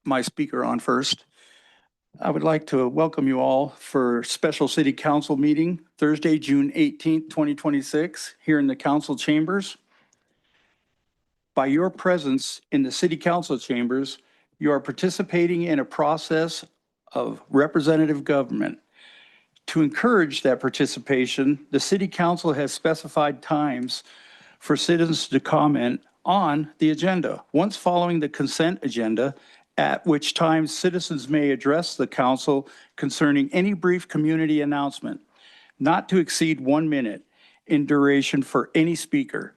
my speaker on first. I would like to welcome you all for special city council meeting Thursday, June 18th, 2026, here in the council chambers. By your presence in the city council chambers, you are participating in a process of representative government. To encourage that participation, the city council has specified times for citizens to comment on the agenda. Once following the consent agenda, at which time citizens may address the council concerning any brief community announcement, not to exceed 1 minute in duration for any speaker.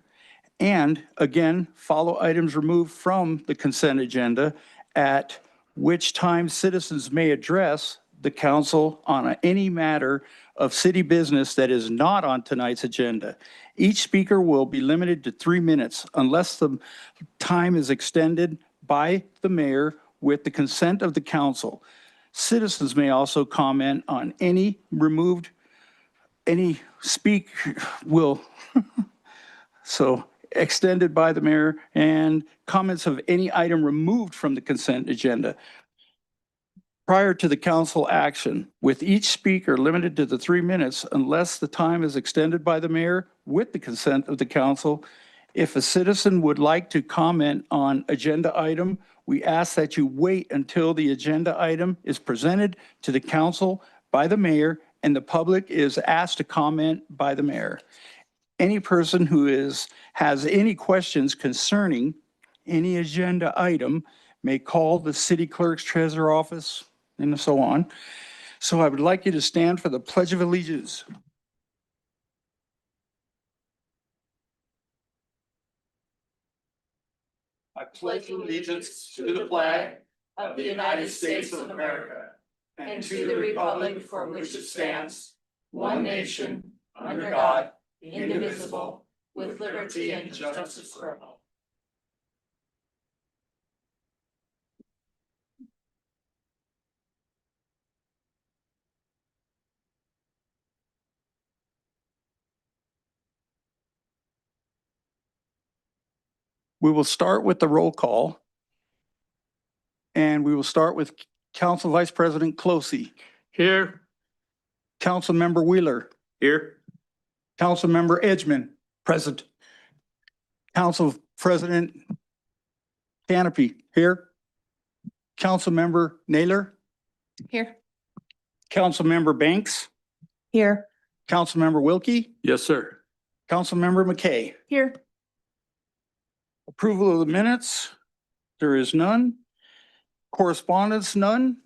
And again, follow items removed from the consent agenda, at which time citizens may address the council on any matter of city business that is not on tonight's agenda. Each speaker will be limited to 3 minutes unless the time is extended by the mayor with the consent of the council. Citizens may also comment on any extended by the mayor, and comments of any item removed from the consent agenda prior to the council action, with each speaker limited to the 3 minutes unless the time is extended by the mayor with the consent of the council. If a citizen would like to comment on agenda item, we ask that you wait until the agenda item is presented to the council by the mayor and the public is asked to comment by the mayor. Any person who has any questions concerning any agenda item may call the city clerk's treasurer office and so on. So I would like you to stand for the Pledge of Allegiance. I pledge allegiance to the flag of the United States of America and to the republic for which it stands, one nation, under God, indivisible, with liberty and justice for all. We will start with the roll call. And we will start with Council Vice President Closey. Here. Council Member Wheeler. Here. Council Member Edgman. Present. Council President Canopy. Here. Council Member Naylor. Here. Council Member Banks. Here. Council Member Wilkie. Yes, sir. Council Member McKay. Here. Approval of the minutes. There is none. Correspondence, none.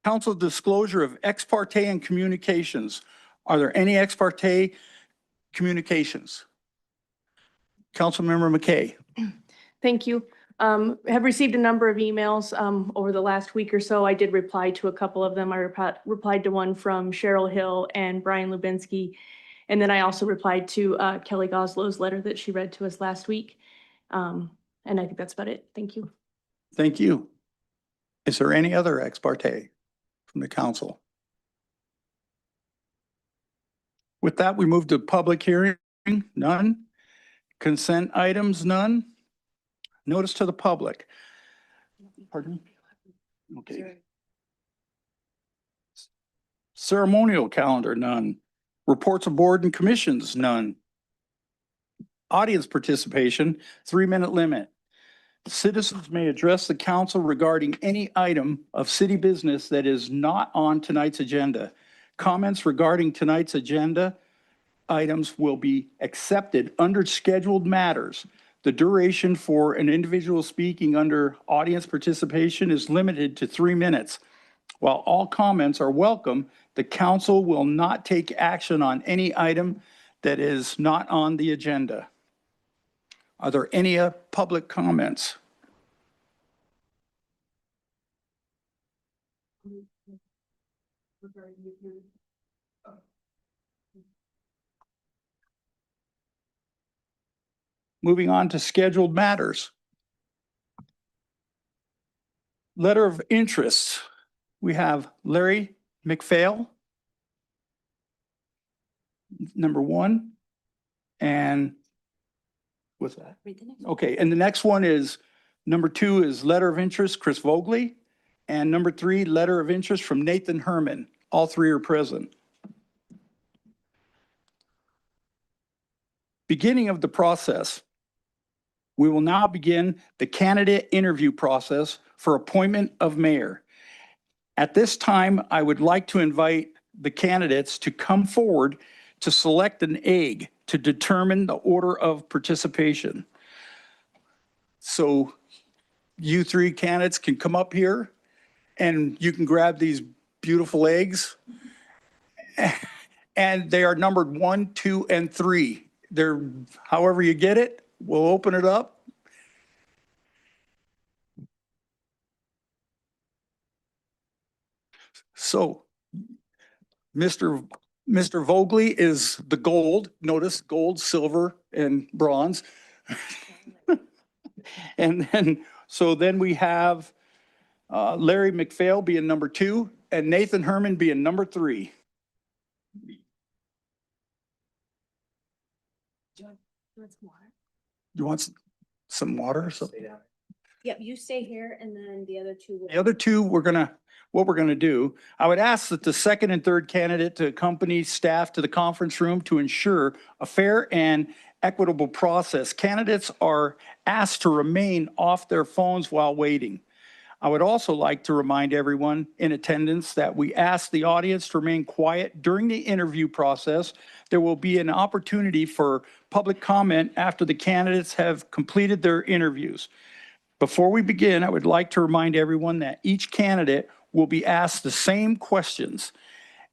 Council disclosure of ex parte and communications. Are there any ex parte communications? Councilmember McKay. Thank you. Have received a number of emails over the last week or so. I did reply to a couple of them. I replied to one from Cheryl Hill and Brian Lubinsky. And then I also replied to Kelly Goslow's letter that she read to us last week. And I think that's about it. Thank you. Thank you. Is there any other ex parte from the council? With that, we move to public hearing. None. Consent items, none. Notice to the public. Pardon me? Okay. Ceremonial calendar, none. Reports of board and commissions, none. Audience participation, 3-minute limit. Citizens may address the council regarding any item of city business that is not on tonight's agenda. Comments regarding tonight's agenda items will be accepted under scheduled matters. The duration for an individual speaking under audience participation is limited to 3 minutes. While all comments are welcome, the council will not take action on any item that is not on the agenda. Are there any public comments? Moving on to scheduled matters. Letter of interest. We have Larry McPhail, number 1, and what's that? Okay, and the next one is Number 2 is letter of interest, Chris Vogely. And number 3, letter of interest from Nathan Herman. All 3 are present. Beginning of the process. We will now begin the candidate interview process for appointment of mayor. At this time, I would like to invite the candidates to come forward to select an egg to determine the order of participation. So you 3 candidates can come up here and you can grab these beautiful eggs. And they are numbered 1, 2, and 3. They're, however you get it, we'll open it up. So Mr. Vogely is the gold. Notice gold, silver, and bronze. And then we have Larry McPhail being number 2 and Nathan Herman being number 3. You want some water or something? Yep, you stay here and then the other two. The other 2, what we're gonna do, I would ask that the second and third candidate to accompany staff to the conference room to ensure a fair and equitable process. Candidates are asked to remain off their phones while waiting. I would also like to remind everyone in attendance that we ask the audience to remain quiet during the interview process. There will be an opportunity for public comment after the candidates have completed their interviews. Before we begin, I would like to remind everyone that each candidate will be asked the same questions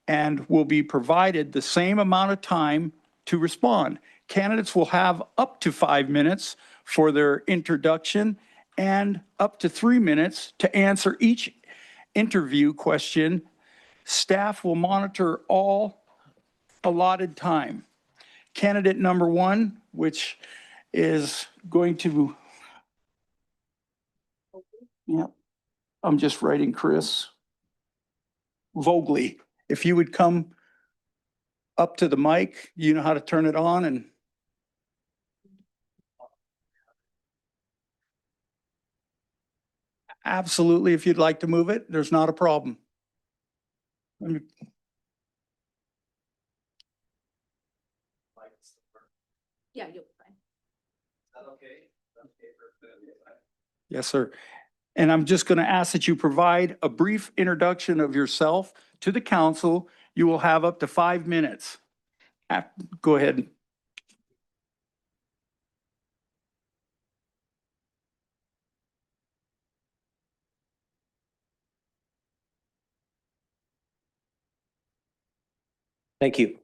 and will be provided the same amount of time to respond. Candidates will have up to 5 minutes for their introduction and up to 3 minutes to answer each interview question. Staff will monitor all allotted time. Candidate number 1, which is going to, yep, I'm just writing Chris Vogely. If you would come up to the mic, you know how to turn it on and. Absolutely, if you'd like to move it, there's not a problem. Yeah, you'll be fine. Yes, sir. And I'm just going to ask that you provide a brief introduction of yourself to the council. You will have up to 5 minutes. Go ahead. Thank you.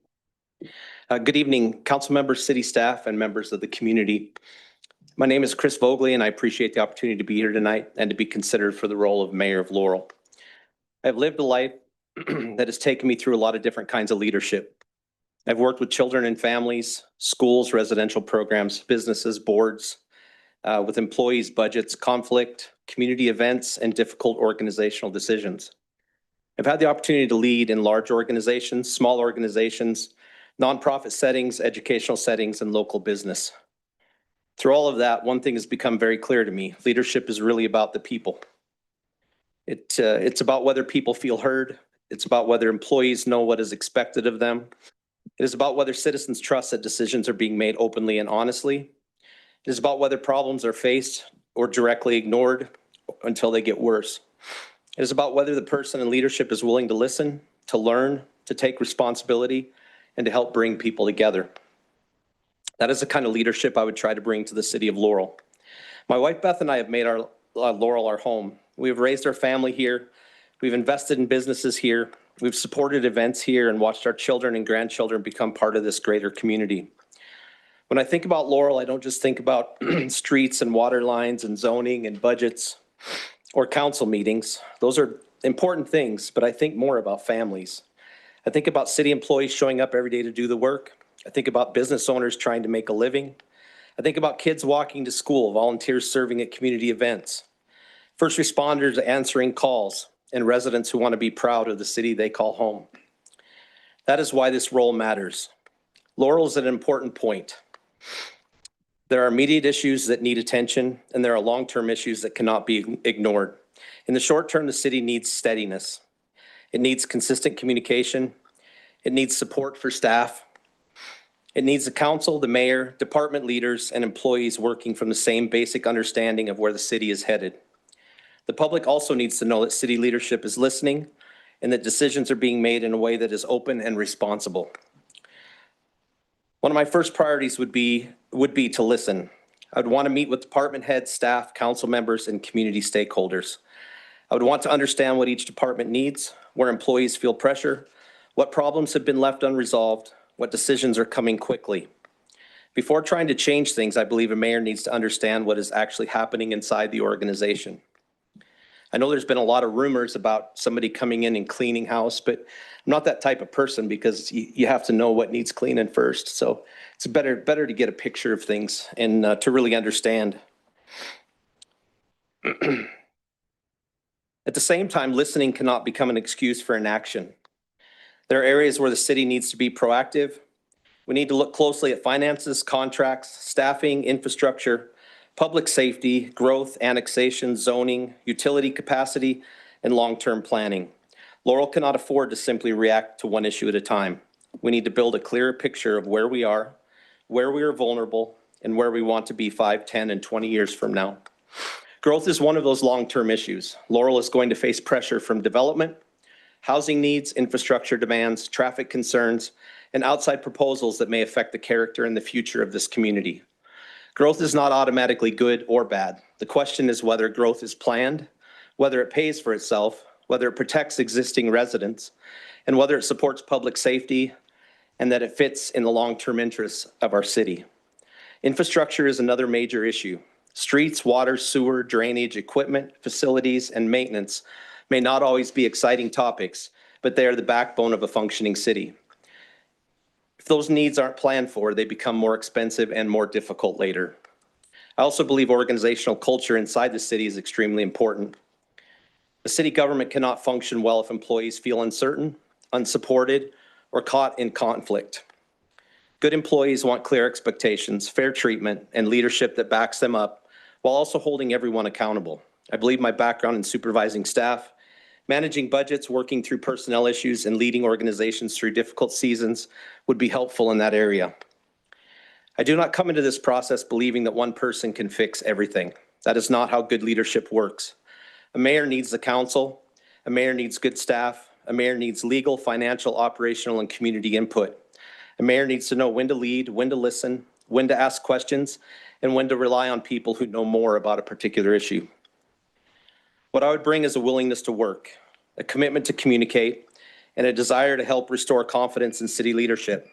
Good evening, council members, city staff, and members of the community. My name is Chris Vogely, and I appreciate the opportunity to be here tonight and to be considered for the role of mayor of Laurel. I've lived a life that has taken me through a lot of different kinds of leadership. I've worked with children and families, schools, residential programs, businesses, boards, with employees, budgets, conflict, community events, and difficult organizational decisions. I've had the opportunity to lead in large organizations, small organizations, nonprofit settings, educational settings, and local business. Through all of that, one thing has become very clear to me. Leadership is really about the people. It's about whether people feel heard. It's about whether employees know what is expected of them. It is about whether citizens trust that decisions are being made openly and honestly. It is about whether problems are faced or directly ignored until they get worse. It is about whether the person in leadership is willing to listen, to learn, to take responsibility, and to help bring people together. That is the kind of leadership I would try to bring to the city of Laurel. My wife Beth and I have made our Laurel our home. We have raised our family here. We've invested in businesses here. We've supported events here and watched our children and grandchildren become part of this greater community. When I think about Laurel, I don't just think about streets and water lines and zoning and budgets or council meetings. Those are important things, but I think more about families. I think about city employees showing up every day to do the work. I think about business owners trying to make a living. I think about kids walking to school, volunteers serving at community events, first responders answering calls, and residents who want to be proud of the city they call home. That is why this role matters. Laurel is at an important point. There are immediate issues that need attention, and there are long-term issues that cannot be ignored. In the short term, the city needs steadiness. It needs consistent communication. It needs support for staff. It needs the council, the mayor, department leaders, and employees working from the same basic understanding of where the city is headed. The public also needs to know that city leadership is listening and that decisions are being made in a way that is open and responsible. One of my first priorities would be to listen. I would want to meet with department heads, staff, council members, and community stakeholders. I would want to understand what each department needs, where employees feel pressure, what problems have been left unresolved, what decisions are coming quickly. Before trying to change things, I believe a mayor needs to understand what is actually happening inside the organization. I know there's been a lot of rumors about somebody coming in and cleaning house, but I'm not that type of person because you have to know what needs cleaning first. So it's better to get a picture of things and to really understand. At the same time, listening cannot become an excuse for inaction. There are areas where the city needs to be proactive. We need to look closely at finances, contracts, staffing, infrastructure, public safety, growth, annexation, zoning, utility capacity, and long-term planning. Laurel cannot afford to simply react to one issue at a time. We need to build a clearer picture of where we are vulnerable, and where we want to be 5, 10, and 20 years from now. Growth is one of those long-term issues. Laurel is going to face pressure from development, housing needs, infrastructure demands, traffic concerns, and outside proposals that may affect the character and the future of this community. Growth is not automatically good or bad. The question is whether growth is planned, whether it pays for itself, whether it protects existing residents, and whether it supports public safety, and that it fits in the long-term interests of our city. Infrastructure is another major issue. Streets, water, sewer, drainage, equipment, facilities, and maintenance may not always be exciting topics, but they are the backbone of a functioning city. If those needs aren't planned for, they become more expensive and more difficult later. I also believe organizational culture inside the city is extremely important. The city government cannot function well if employees feel uncertain, unsupported, or caught in conflict. Good employees want clear expectations, fair treatment, and leadership that backs them up while also holding everyone accountable. I believe my background in supervising staff, managing budgets, working through personnel issues, and leading organizations through difficult seasons would be helpful in that area. I do not come into this process believing that one person can fix everything. That is not how good leadership works. A mayor needs the council. A mayor needs good staff. A mayor needs legal, financial, operational, and community input. A mayor needs to know when to lead, when to listen, when to ask questions, and when to rely on people who know more about a particular issue. What I would bring is a willingness to work, a commitment to communicate, and a desire to help restore confidence in city leadership.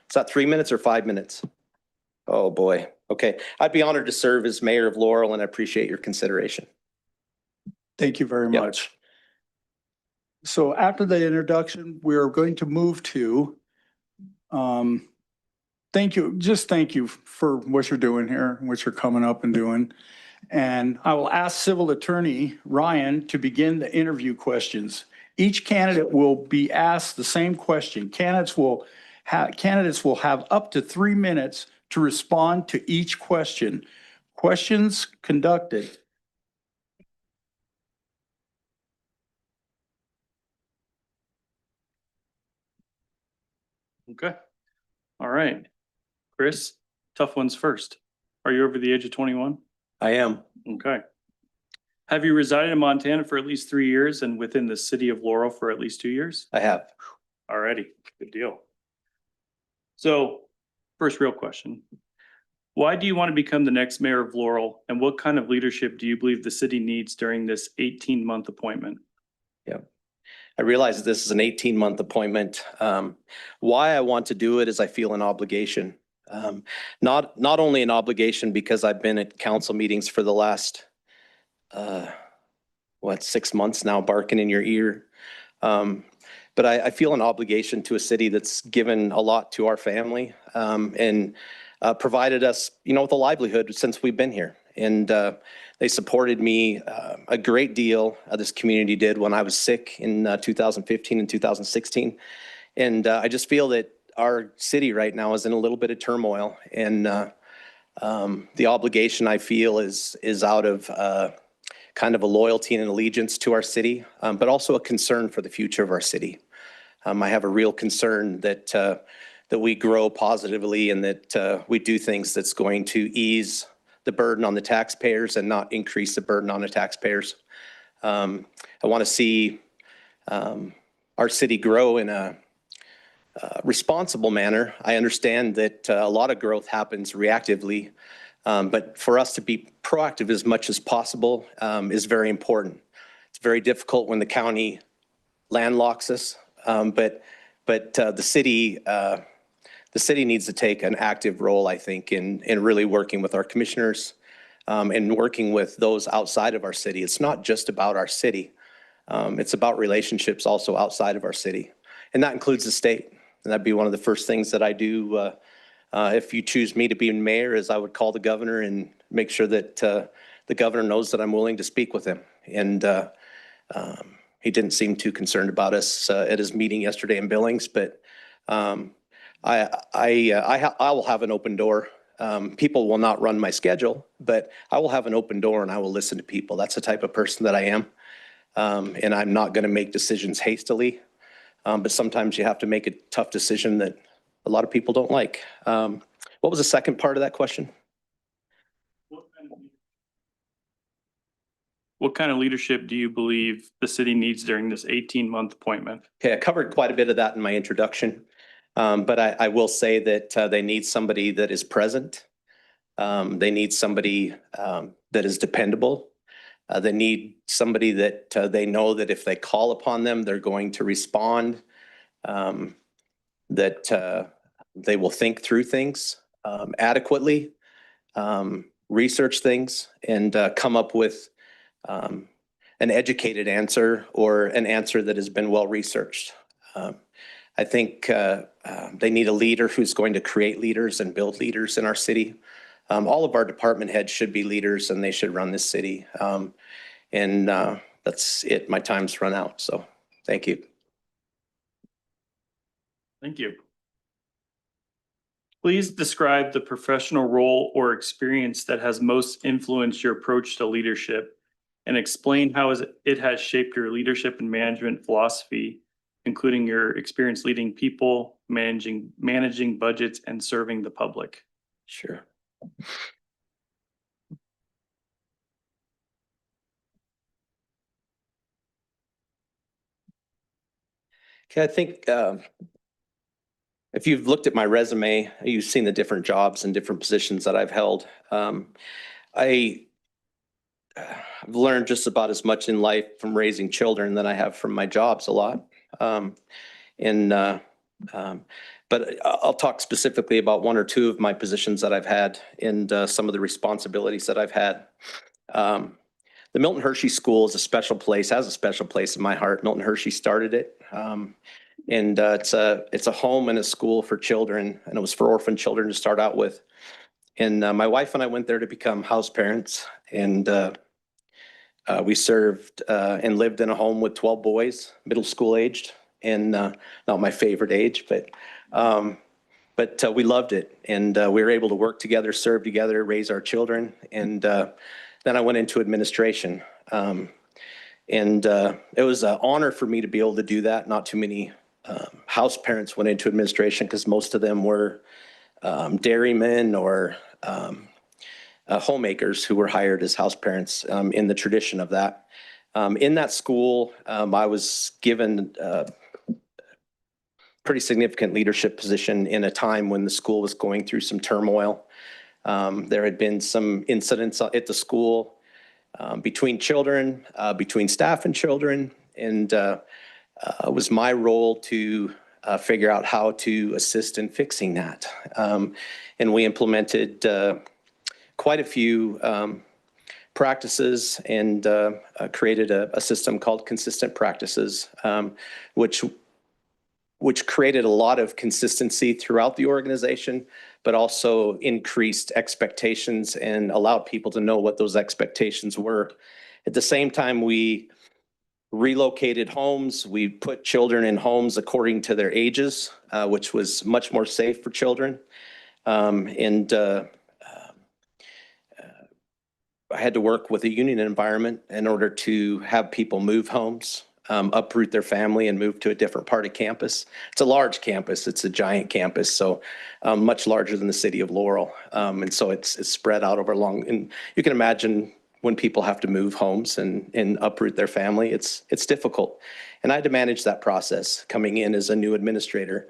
Is that 3 minutes or 5 minutes? Oh boy. Okay. I'd be honored to serve as mayor of Laurel, and I appreciate your consideration. Thank you very Yep. much. So after the introduction, we are going to move to, thank you for what you're doing here, what you're coming up and doing. And I will ask Civil Attorney Ryan to begin the interview questions. Each candidate will be asked the same question. Candidates will have up to 3 minutes to respond to each question. Questions conducted. Okay. All right. Chris, tough ones first. Are you over the age of 21? I am. Okay. Have you resided in Montana for at least 3 years and within the city of Laurel for at least 2 years? I have. Alrighty, good deal. So first real question. Why do you want to become the next mayor of Laurel, and what kind of leadership do you believe the city needs during this 18-month appointment? I realize that this is an 18-month appointment. Why I want to do it is I feel an obligation. Not only an obligation because I've been at council meetings for the last, 6 months now, barking in your ear. But I feel an obligation to a city that's given a lot to our family and provided us, with a livelihood since we've been here. And they supported me a great deal. This community did when I was sick in 2015 and 2016. And I just feel that our city right now is in a little bit of turmoil. And The obligation I feel is out of kind of a loyalty and an allegiance to our city, but also a concern for the future of our city. I have a real concern that we grow positively and that we do things that's going to ease the burden on the taxpayers and not increase the burden on the taxpayers. I want to see our city grow in a responsible manner. I understand that a lot of growth happens reactively, but for us to be proactive as much as possible is very important. It's very difficult when the county landlocks us, but the city needs to take an active role, I think, in really working with our commissioners and working with those outside of our city. It's not just about our city. It's about relationships also outside of our city, and that includes the state. And that'd be one of the first things that I do if you choose me to be mayor, is I would call the governor and make sure that the governor knows that I'm willing to speak with him. And he didn't seem too concerned about us at his meeting yesterday in Billings, but I will have an open door. People will not run my schedule, but I will have an open door and I will listen to people. That's the type of person that I am. And I'm not going to make decisions hastily. But sometimes you have to make a tough decision that a lot of people don't like. What was the second part of that question? What kind of leadership do you believe the city needs during this 18-month appointment? Okay, I covered quite a bit of that in my introduction. But I will say that they need somebody that is present. They need somebody that is dependable. They need somebody that they know that if they call upon them, they're going to respond, that they will think through things adequately, research things, and come up with an educated answer or an answer that has been well researched. I think they need a leader who's going to create leaders and build leaders in our city. All of our department heads should be leaders and they should run this city. And that's it. My time's run out. So thank you. Thank you. Please describe the professional role or experience that has most influenced your approach to leadership and explain how it has shaped your leadership and management philosophy, including your experience leading people, managing budgets, and serving the public. Sure. Okay, I think if you've looked at my resume, you've seen the different jobs and different positions that I've held. I've learned just about as much in life from raising children than I have from my jobs a lot. But I'll talk specifically about one or two of my positions that I've had and some of the responsibilities that I've had. The Milton Hershey School is a special place, has a special place in my heart. Milton Hershey started it. And it's a home and a school for children, and it was for orphan children to start out with. And my wife and I went there to become house parents, and we served and lived in a home with 12 boys, middle school aged, and not my favorite age, but we loved it. And we were able to work together, serve together, raise our children. And then I went into administration. And it was an honor for me to be able to do that. Not too many house parents went into administration because most of them were dairymen or homemakers who were hired as house parents in the tradition of that. In that school, I was given a pretty significant leadership position in a time when the school was going through some turmoil. There had been some incidents at the school between children, between staff and children, and it was my role to figure out how to assist in fixing that. And we implemented quite a few practices and created a system called Consistent Practices, which created a lot of consistency throughout the organization, but also increased expectations and allowed people to know what those expectations were. At the same time, we relocated homes. We put children in homes according to their ages, which was much more safe for children. I had to work with a union environment in order to have people move homes, uproot their family and move to a different part of campus. It's a large campus. It's a giant campus, so much larger than the city of Laurel. And so it's spread out over long, and you can imagine when people have to move homes and uproot their family, it's difficult. And I had to manage that process coming in as a new administrator.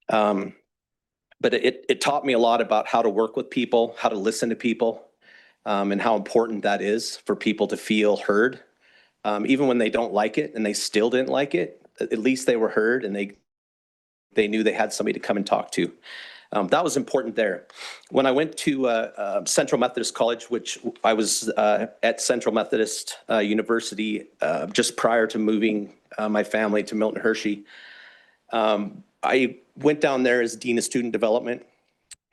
But it taught me a lot about how to work with people, how to listen to people, and how important that is for people to feel heard. Even when they don't like it and they still didn't like it, at least they were heard and they knew they had somebody to come and talk to. That was important there. When I went to Central Methodist College, which I was at Central Methodist University just prior to moving my family to Milton Hershey, I went down there as Dean of Student Development,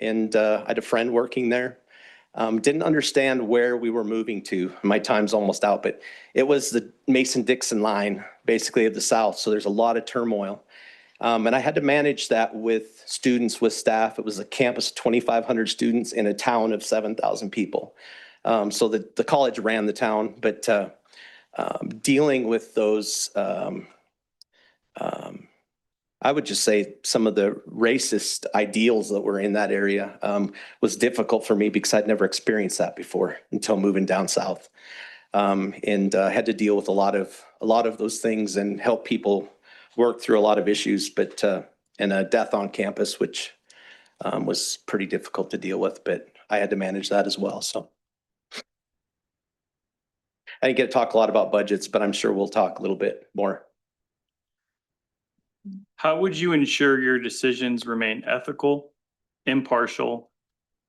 and I had a friend working there. Didn't understand where we were moving to. My time's almost out, but it was the Mason-Dixon line, basically, of the South, so there's a lot of turmoil. And I had to manage that with students, with staff. It was a campus of 2,500 students in a town of 7,000 people. So the college ran the town, but dealing with those I would just say some of the racist ideals that were in that area was difficult for me because I'd never experienced that before until moving down south, and had to deal with a lot of those things and help people work through a lot of issues. But and a death on campus, which was pretty difficult to deal with, but I had to manage that as well. So I didn't get to talk a lot about budgets, but I'm sure we'll talk a little bit more. How would you ensure your decisions remain ethical, impartial,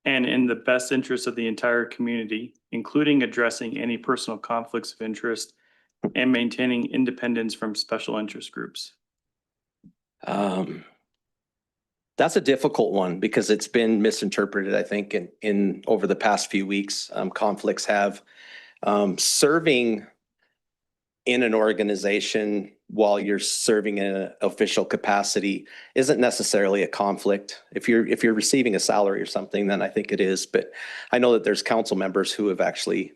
and in the best interest of the entire community, including addressing any personal conflicts of interest and maintaining independence from special interest groups? That's a difficult one because it's been misinterpreted, I think, in over the past few weeks. Conflicts have serving in an organization while you're serving in an official capacity isn't necessarily a conflict. If you're receiving a salary or something, then I think it is. But I know that there's council members who have actually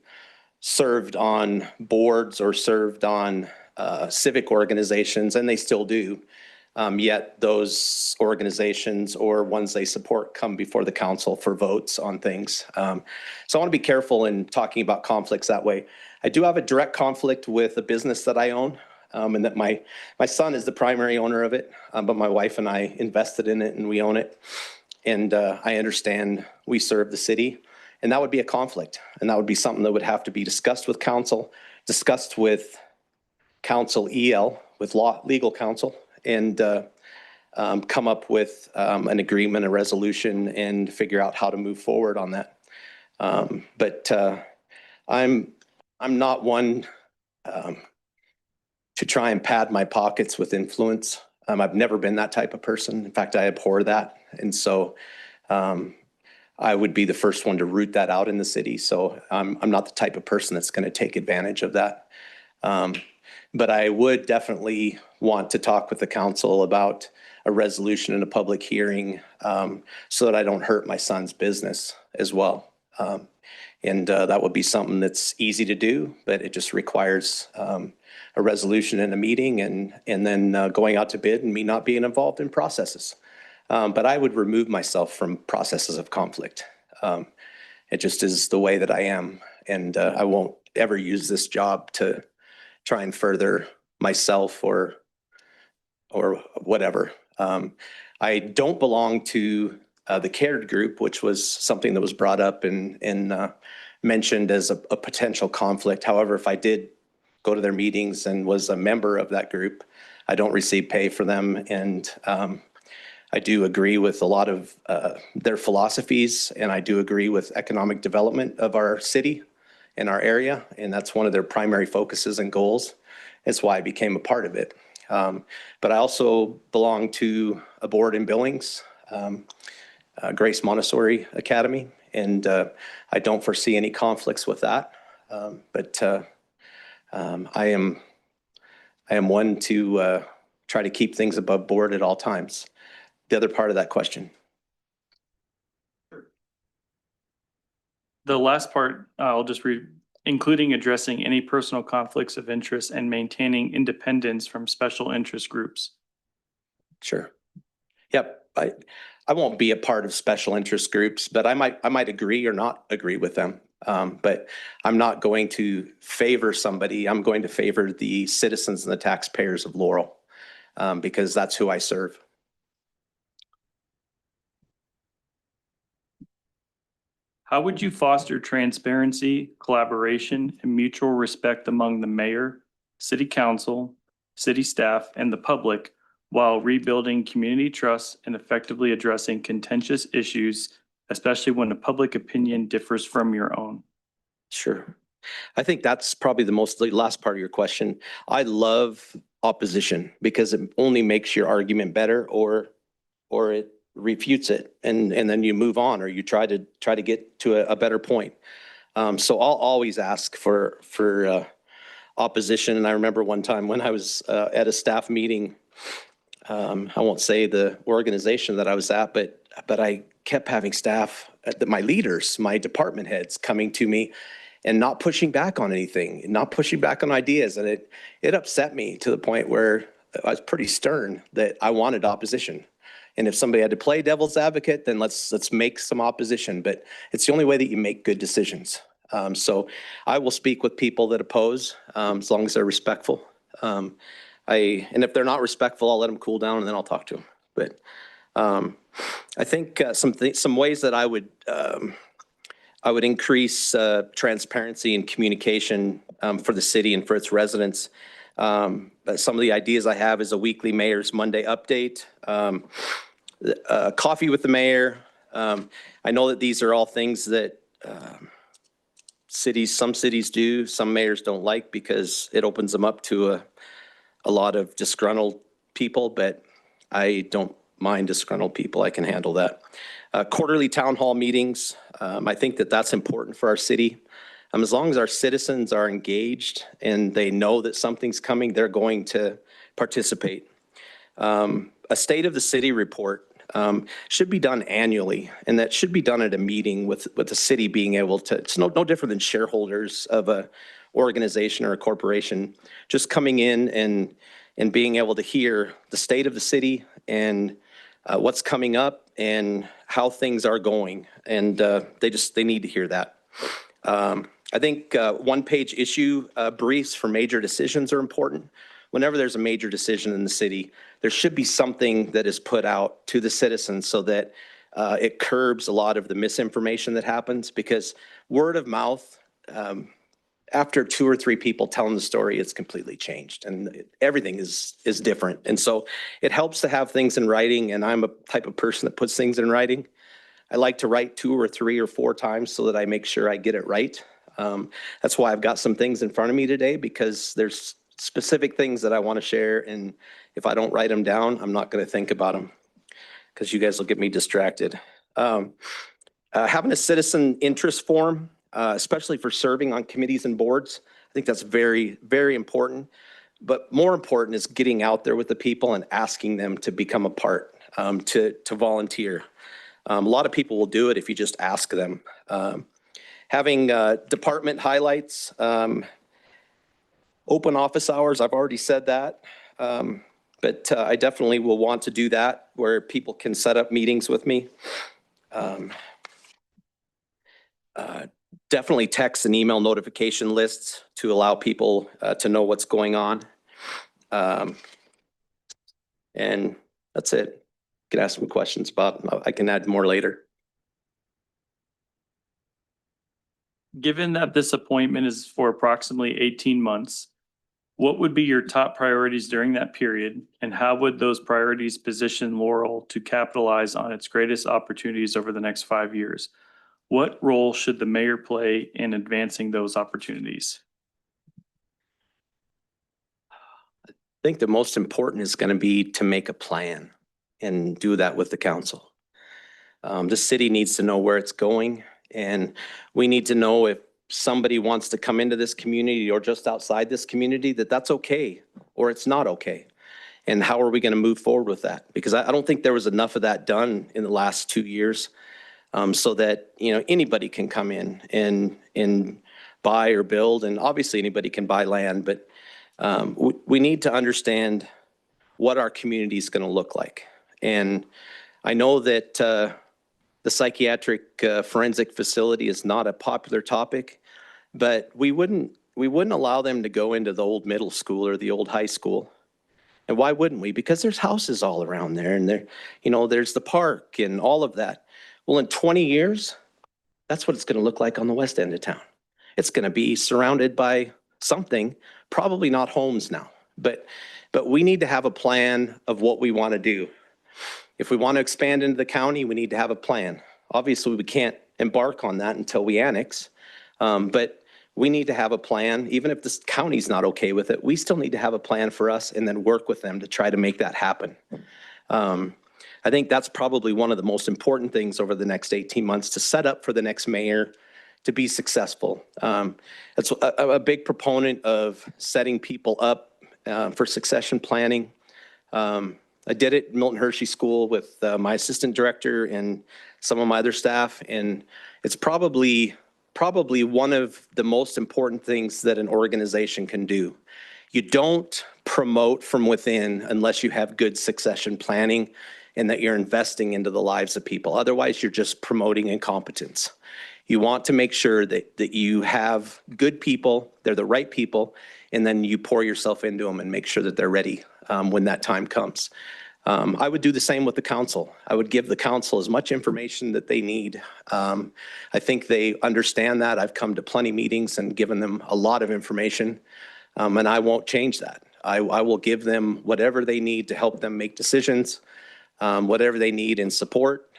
served on boards or served on civic organizations, and they still do. Yet those organizations or ones they support come before the council for votes on things. So I want to be careful in talking about conflicts that way. I do have a direct conflict with a business that I own, and that my son is the primary owner of it, but my wife and I invested in it and we own it. And I understand we serve the city, and that would be a conflict. And that would be something that would have to be discussed with council, discussed with council EL, with legal counsel, and come up with an agreement, a resolution, and figure out how to move forward on that. But I'm not one to try and pad my pockets with influence. I've never been that type of person. In fact, I abhor that. And so I would be the first one to root that out in the city. So I'm not the type of person that's going to take advantage of that. But I would definitely want to talk with the council about a resolution in a public hearing so that I don't hurt my son's business as well. And that would be something that's easy to do, but it just requires a resolution in a meeting and then going out to bid and me not being involved in processes. But I would remove myself from processes of conflict. It just is the way that I am. And I won't ever use this job to try and further myself or whatever. I don't belong to the CARED group, which was something that was brought up and mentioned as a potential conflict. However, if I did go to their meetings and was a member of that group, I don't receive pay for them. And I do agree with a lot of their philosophies, and I do agree with economic development of our city and our area. And that's one of their primary focuses and goals. That's why I became a part of it. But I also belong to a board in Billings, Grace Montessori Academy, and I don't foresee any conflicts with that. But I am one to try to keep things above board at all times. The other part of that question. The last part, I'll just read, including addressing any personal conflicts of interest and maintaining independence from special interest groups. Sure. Yep. I won't be a part of special interest groups, but I might agree or not agree with them. But I'm not going to favor somebody. I'm going to favor the citizens and the taxpayers of Laurel, because that's who I serve. How would you foster transparency, collaboration, and mutual respect among the mayor, city council, city staff, and the public while rebuilding community trust and effectively addressing contentious issues, especially when the public opinion differs from your own? Sure. I think that's probably the last part of your question. I love opposition because it only makes your argument better or it refutes it and then you move on or you try to get to a better point. So I'll always ask for opposition. And I remember one time when I was at a staff meeting, I won't say the organization that I was at, but I kept having staff, my leaders, my department heads coming to me and not pushing back on anything, not pushing back on ideas. And it upset me to the point where I was pretty stern that I wanted opposition. And if somebody had to play devil's advocate, then let's make some opposition. But it's the only way that you make good decisions. So I will speak with people that oppose as long as they're respectful. And if they're not respectful, I'll let them cool down and then I'll talk to them. But I think some ways that I would increase transparency and communication for the city and for its residents. Some of the ideas I have is a weekly Mayor's Monday update, coffee with the mayor. I know that these are all things that some cities do, some mayors don't like because it opens them up to a lot of disgruntled people, but I don't mind disgruntled people. I can handle that. Quarterly town hall meetings. I think that that's important for our city. As long as our citizens are engaged and they know that something's coming, they're going to participate. A state of the city report should be done annually, and that should be done at a meeting with the city being able to, it's no different than shareholders of a organization or a corporation, just coming in and being able to hear the state of the city and what's coming up and how things are going. And they need to hear that. I think one-page issue briefs for major decisions are important. Whenever there's a major decision in the city, there should be something that is put out to the citizens so that it curbs a lot of the misinformation that happens, because word of mouth, after 2 or 3 people telling the story, it's completely changed and everything is different. And so it helps to have things in writing, and I'm a type of person that puts things in writing. I like to write 2 or 3 or 4 times so that I make sure I get it right. That's why I've got some things in front of me today, because there's specific things that I want to share. And if I don't write them down, I'm not going to think about them because you guys will get me distracted. Having a citizen interest form, especially for serving on committees and boards, I think that's very, very important. But more important is getting out there with the people and asking them to become a part, to volunteer. A lot of people will do it if you just ask them. Having department highlights, open office hours, I've already said that. But I definitely will want to do that where people can set up meetings with me. Definitely text and email notification lists to allow people to know what's going on. And that's it. You can ask some questions about, I can add more later. Given that this appointment is for approximately 18 months, what would be your top priorities during that period, and how would those priorities position Laurel to capitalize on its greatest opportunities over the next 5 years? What role should the mayor play in advancing those opportunities? I think the most important is going to be to make a plan and do that with the council. The city needs to know where it's going, and we need to know if somebody wants to come into this community or just outside this community, that's okay, or it's not okay. And how are we going to move forward with that? Because I don't think there was enough of that done in the last 2 years. so that, anybody can come in and buy or build, and obviously anybody can buy land, but we need to understand what our community is going to look like. And I know that the psychiatric forensic facility is not a popular topic, but we wouldn't allow them to go into the old middle school or the old high school. And why wouldn't we? Because there's houses all around there, and there's the park and all of that. Well, in 20 years, that's what it's going to look like on the west end of town. It's going to be surrounded by something, probably not homes now, but we need to have a plan of what we want to do. If we want to expand into the county, we need to have a plan. Obviously, we can't embark on that until we annex, but we need to have a plan. Even if the county's not okay with it, we still need to have a plan for us and then work with them to try to make that happen. I think that's probably one of the most important things over the next 18 months to set up for the next mayor to be successful. That's a big proponent of setting people up for succession planning. I did it at Milton Hershey School with my assistant director and some of my other staff, and it's probably one of the most important things that an organization can do. You don't promote from within unless you have good succession planning and that you're investing into the lives of people. Otherwise, you're just promoting incompetence. You want to make sure that you have good people, they're the right people, and then you pour yourself into them and make sure that they're ready when that time comes. I would do the same with the council. I would give the council as much information that they need. I think they understand that. I've come to plenty meetings and given them a lot of information, and I won't change that. I will give them whatever they need to help them make decisions, whatever they need in support.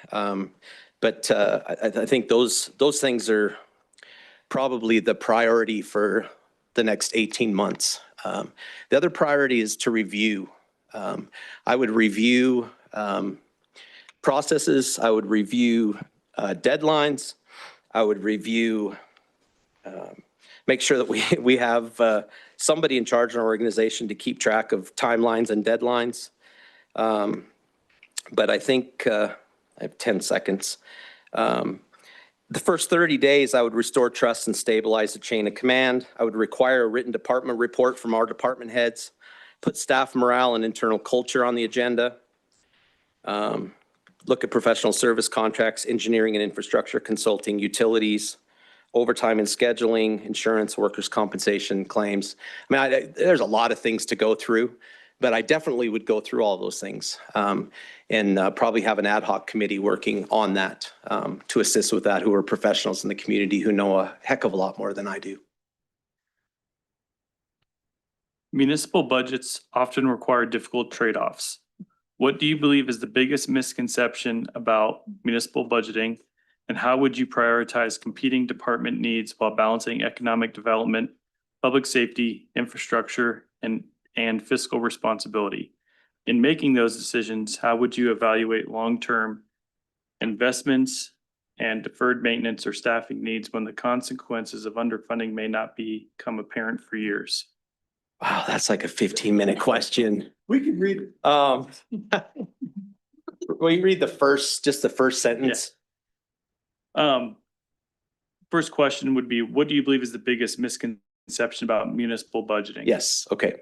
But I think those things are probably the priority for the next 18 months. The other priority is to review. I would review processes. I would review deadlines. I would review, make sure that we have somebody in charge in our organization to keep track of timelines and deadlines. But I think I have 10 seconds. The first 30 days, I would restore trust and stabilize the chain of command. I would require a written department report from our department heads, put staff morale and internal culture on the agenda, look at professional service contracts, engineering and infrastructure, consulting, utilities, overtime and scheduling, insurance, workers' compensation, claims. I mean, there's a lot of things to go through, but I definitely would go through all those things and probably have an ad hoc committee working on that to assist with that, who are professionals in the community who know a heck of a lot more than I do. Municipal budgets often require difficult trade-offs. What do you believe is the biggest misconception about municipal budgeting, and how would you prioritize competing department needs while balancing economic development, public safety, infrastructure, and fiscal responsibility? In making those decisions, how would you evaluate long-term investments and deferred maintenance or staffing needs when the consequences of underfunding may not become apparent for years? Wow, that's like a 15-minute question. We can read it. Will you read the first sentence? First question would be, what do you believe is the biggest misconception about municipal budgeting? Yes, okay.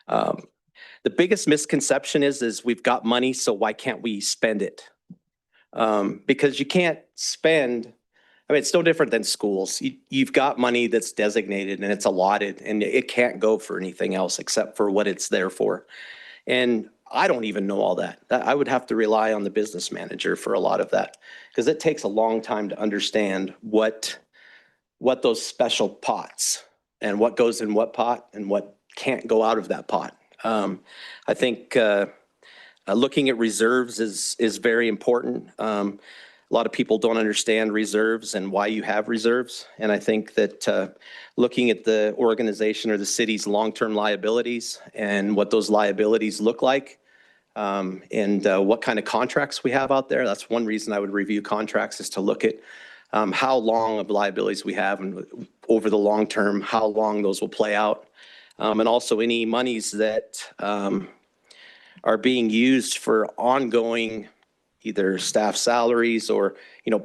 The biggest misconception is we've got money, so why can't we spend it? Because you can't spend, I mean, it's no different than schools. You've got money that's designated and it's allotted, and it can't go for anything else except for what it's there for. And I don't even know all that. I would have to rely on the business manager for a lot of that, because it takes a long time to understand what those special pots and what goes in what pot and what can't go out of that pot. I think looking at reserves is very important. A lot of people don't understand reserves and why you have reserves. And I think that looking at the organization or the city's long-term liabilities and what those liabilities look like, and what kind of contracts we have out there, that's one reason I would review contracts, is to look at how long of liabilities we have and over the long term, how long those will play out. And also any monies that are being used for ongoing either staff salaries or,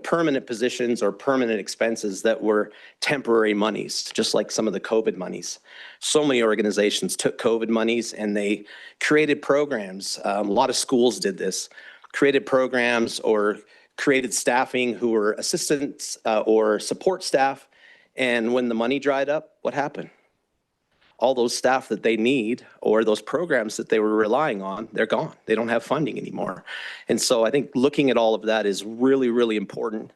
permanent positions or permanent expenses that were temporary monies, just like some of the COVID monies. So many organizations took COVID monies and they created programs. A lot of schools did this, created programs or created staffing who were assistants or support staff. And when the money dried up, what happened? All those staff that they need or those programs that they were relying on, they're gone. They don't have funding anymore. And so I think looking at all of that is really, really important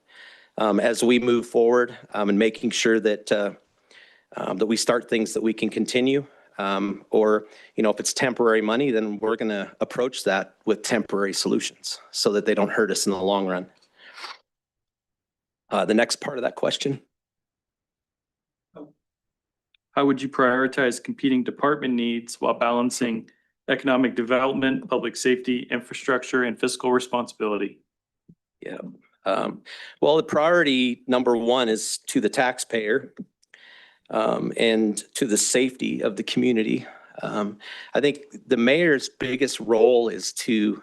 as we move forward and making sure that that we start things that we can continue. Or, if it's temporary money, then we're going to approach that with temporary solutions so that they don't hurt us in the long run. The next part of that question. How would you prioritize competing department needs while balancing economic development, public safety, infrastructure, and fiscal responsibility? Yeah. Well, the priority number one is to the taxpayer and to the safety of the community. I think the mayor's biggest role is to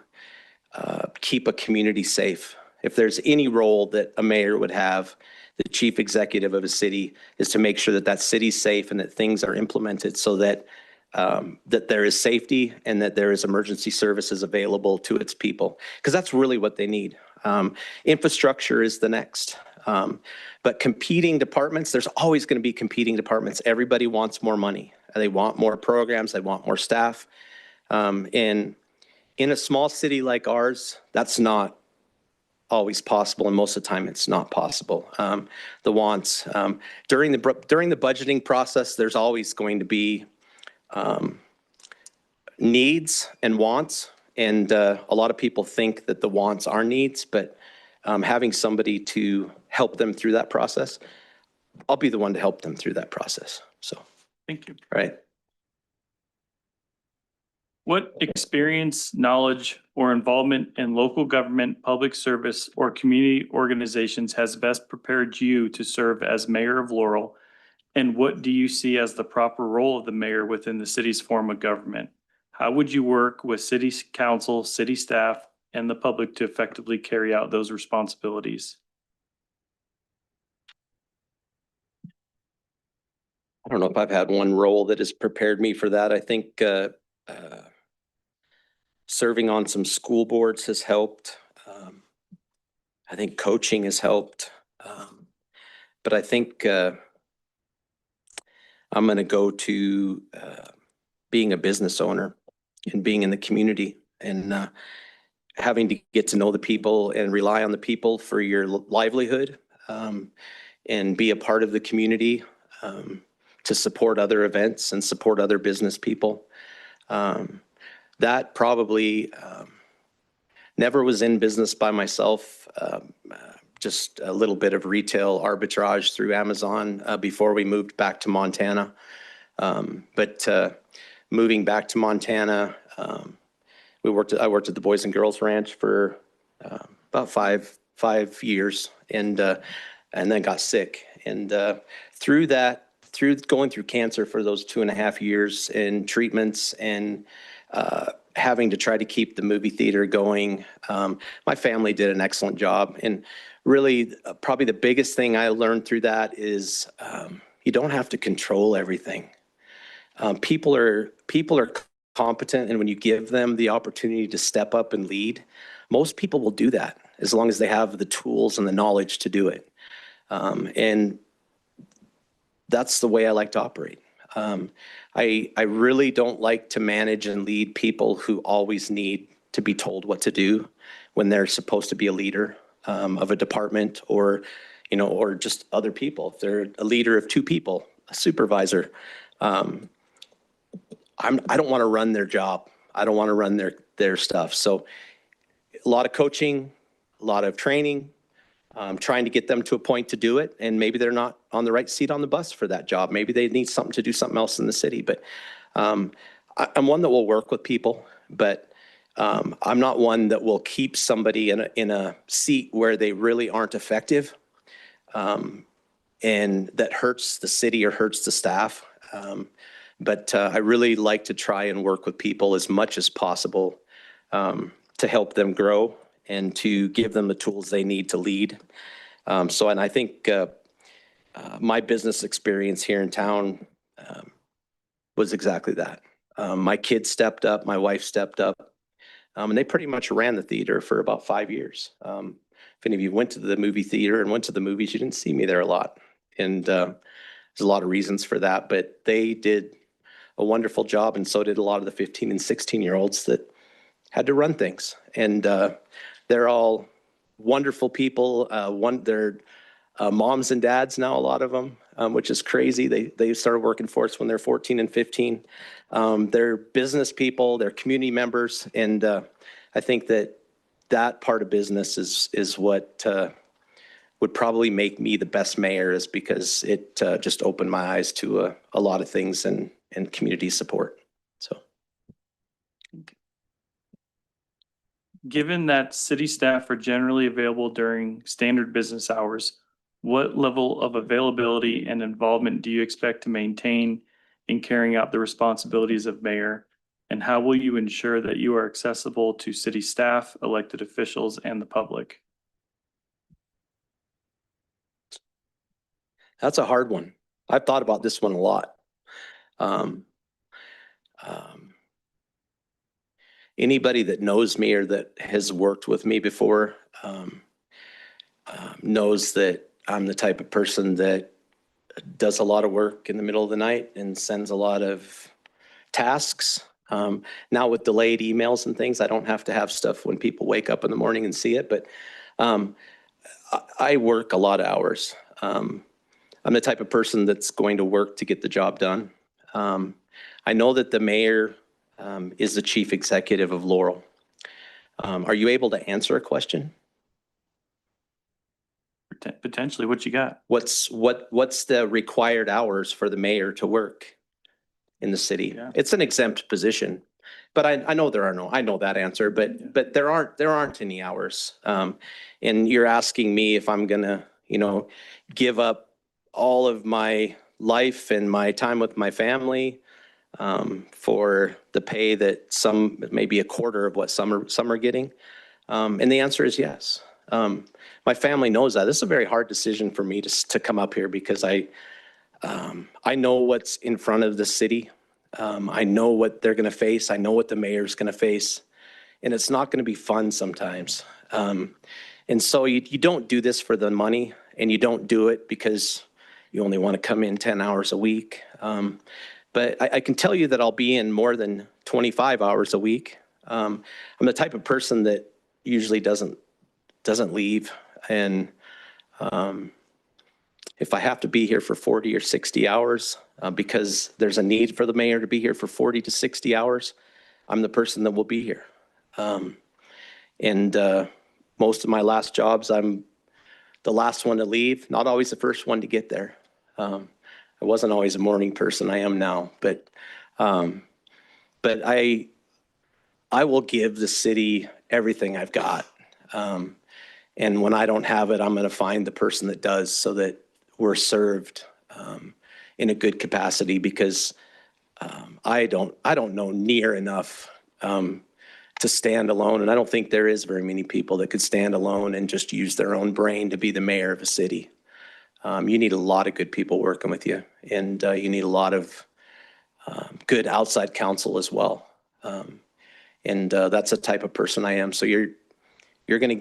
keep a community safe. If there's any role that a mayor would have, the chief executive of a city, is to make sure that that city's safe and that things are implemented so that that there is safety and that there is emergency services available to its people, because that's really what they need. Infrastructure is the next. But competing departments, there's always going to be competing departments. Everybody wants more money. They want more programs. They want more staff. And in a small city like ours, that's not always possible, and most of the time it's not possible. The wants during the budgeting process, there's always going to be needs and wants, and a lot of people think that the wants are needs, but having somebody to help them through that process, I'll be the one to help them through that process. So, Thank you. right. What experience, knowledge, or involvement in local government, public service, or community organizations has best prepared you to serve as mayor of Laurel? And what do you see as the proper role of the mayor within the city's form of government? How would you work with city council, city staff, and the public to effectively carry out those responsibilities? I don't know if I've had one role that has prepared me for that. I think serving on some school boards has helped. I think coaching has helped. But I think I'm going to go to being a business owner and being in the community and having to get to know the people and rely on the people for your livelihood and be a part of the community to support other events and support other business people. That probably never was in business by myself, just a little bit of retail arbitrage through Amazon before we moved back to Montana. But moving back to Montana, I worked at the Boys and Girls Ranch for about five years and then got sick. And through going through cancer for those 2.5 years and treatments and having to try to keep the movie theater going, my family did an excellent job. And really, probably the biggest thing I learned through that is you don't have to control everything. People are competent, and when you give them the opportunity to step up and lead, most people will do that as long as they have the tools and the knowledge to do it. And that's the way I like to operate. I really don't like to manage and lead people who always need to be told what to do when they're supposed to be a leader of a department or just other people. If they're a leader of 2 people, a supervisor, I don't want to run their job. I don't want to run their stuff. So a lot of coaching, a lot of training, trying to get them to a point to do it. And maybe they're not on the right seat on the bus for that job. Maybe they need something to do something else in the city. But I'm one that will work with people, but I'm not one that will keep somebody in a seat where they really aren't effective and that hurts the city or hurts the staff. But I really like to try and work with people as much as possible to help them grow and to give them the tools they need to lead. And I think my business experience here in town was exactly that. My kids stepped up, my wife stepped up, and they pretty much ran the theater for about 5 years. If any of you went to the movie theater and went to the movies, you didn't see me there a lot. And there's a lot of reasons for that, but they did a wonderful job, and so did a lot of the 15 and 16-year-olds that had to run things. And they're all wonderful people. They're moms and dads now, a lot of them, which is crazy. They started working for us when they're 14 and 15. They're business people, they're community members, and I think that part of business is what would probably make me the best mayor, is because it just opened my eyes to a lot of things and community support. So. Given that city staff are generally available during standard business hours, what level of availability and involvement do you expect to maintain in carrying out the responsibilities of mayor? And how will you ensure that you are accessible to city staff, elected officials, and the public? That's a hard one. I've thought about this one a lot. Anybody that knows me or that has worked with me before knows that I'm the type of person that does a lot of work in the middle of the night and sends a lot of tasks. Now with delayed emails and things, I don't have to have stuff when people wake up in the morning and see it, but I work a lot of hours. I'm the type of person that's going to work to get the job done. I know that the mayor is the chief executive of Laurel. Are you able to answer a question? Potentially, what you got? What's the required hours for the mayor to work in the city? Yeah. It's an exempt position, but I know I know that answer, but there aren't any hours. And you're asking me if I'm gonna, give up all of my life and my time with my family for the pay that maybe a quarter of what some are getting. And the answer is yes. My family knows that. This is a very hard decision for me to come up here, because I know what's in front of the city. I know what they're going to face. I know what the mayor's going to face, and it's not going to be fun sometimes. And so you don't do this for the money, and you don't do it because you only want to come in 10 hours a week. But I can tell you that I'll be in more than 25 hours a week. I'm the type of person that usually doesn't leave. And if I have to be here for 40 or 60 hours because there's a need for the mayor to be here for 40 to 60 hours, I'm the person that will be here. And most of my last jobs, I'm the last one to leave, not always the first one to get there. I wasn't always a morning person. I am now, but I will give the city everything I've got. And when I don't have it, I'm going to find the person that does, so that we're served in a good capacity, because I don't know near enough to stand alone. And I don't think there is very many people that could stand alone and just use their own brain to be the mayor of a city. You need a lot of good people working with you, and you need a lot of good outside counsel as well. And that's the type of person I am. So you're gonna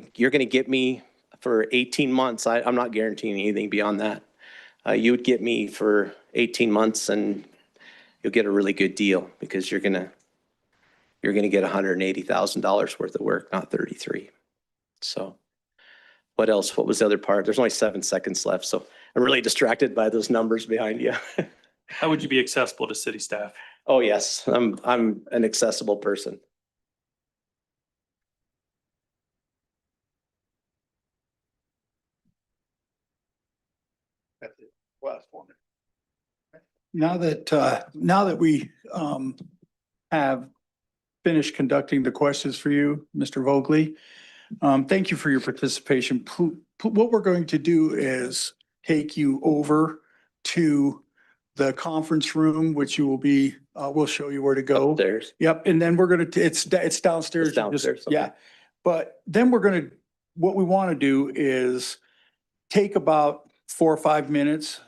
get me for 18 months. I'm not guaranteeing anything beyond that. You would get me for 18 months, and you'll get a really good deal, because you're gonna get $180,000 worth of work, not 33. So. What else? What was the other part? There's only 7 seconds left, so I'm really distracted by those numbers behind you. How would you be accessible to city staff? Oh, yes, I'm an accessible person. That's it. Last one. Now that we have finished conducting the questions for you, Mr. Vogely, thank you for your participation. What we're going to do is take you over to the conference room, which you will be, we'll show you where to go. Upstairs. Yep, and then we're gonna, it's downstairs. It's downstairs, okay. Yeah, But then what we want to do is take about 4 or 5 minutes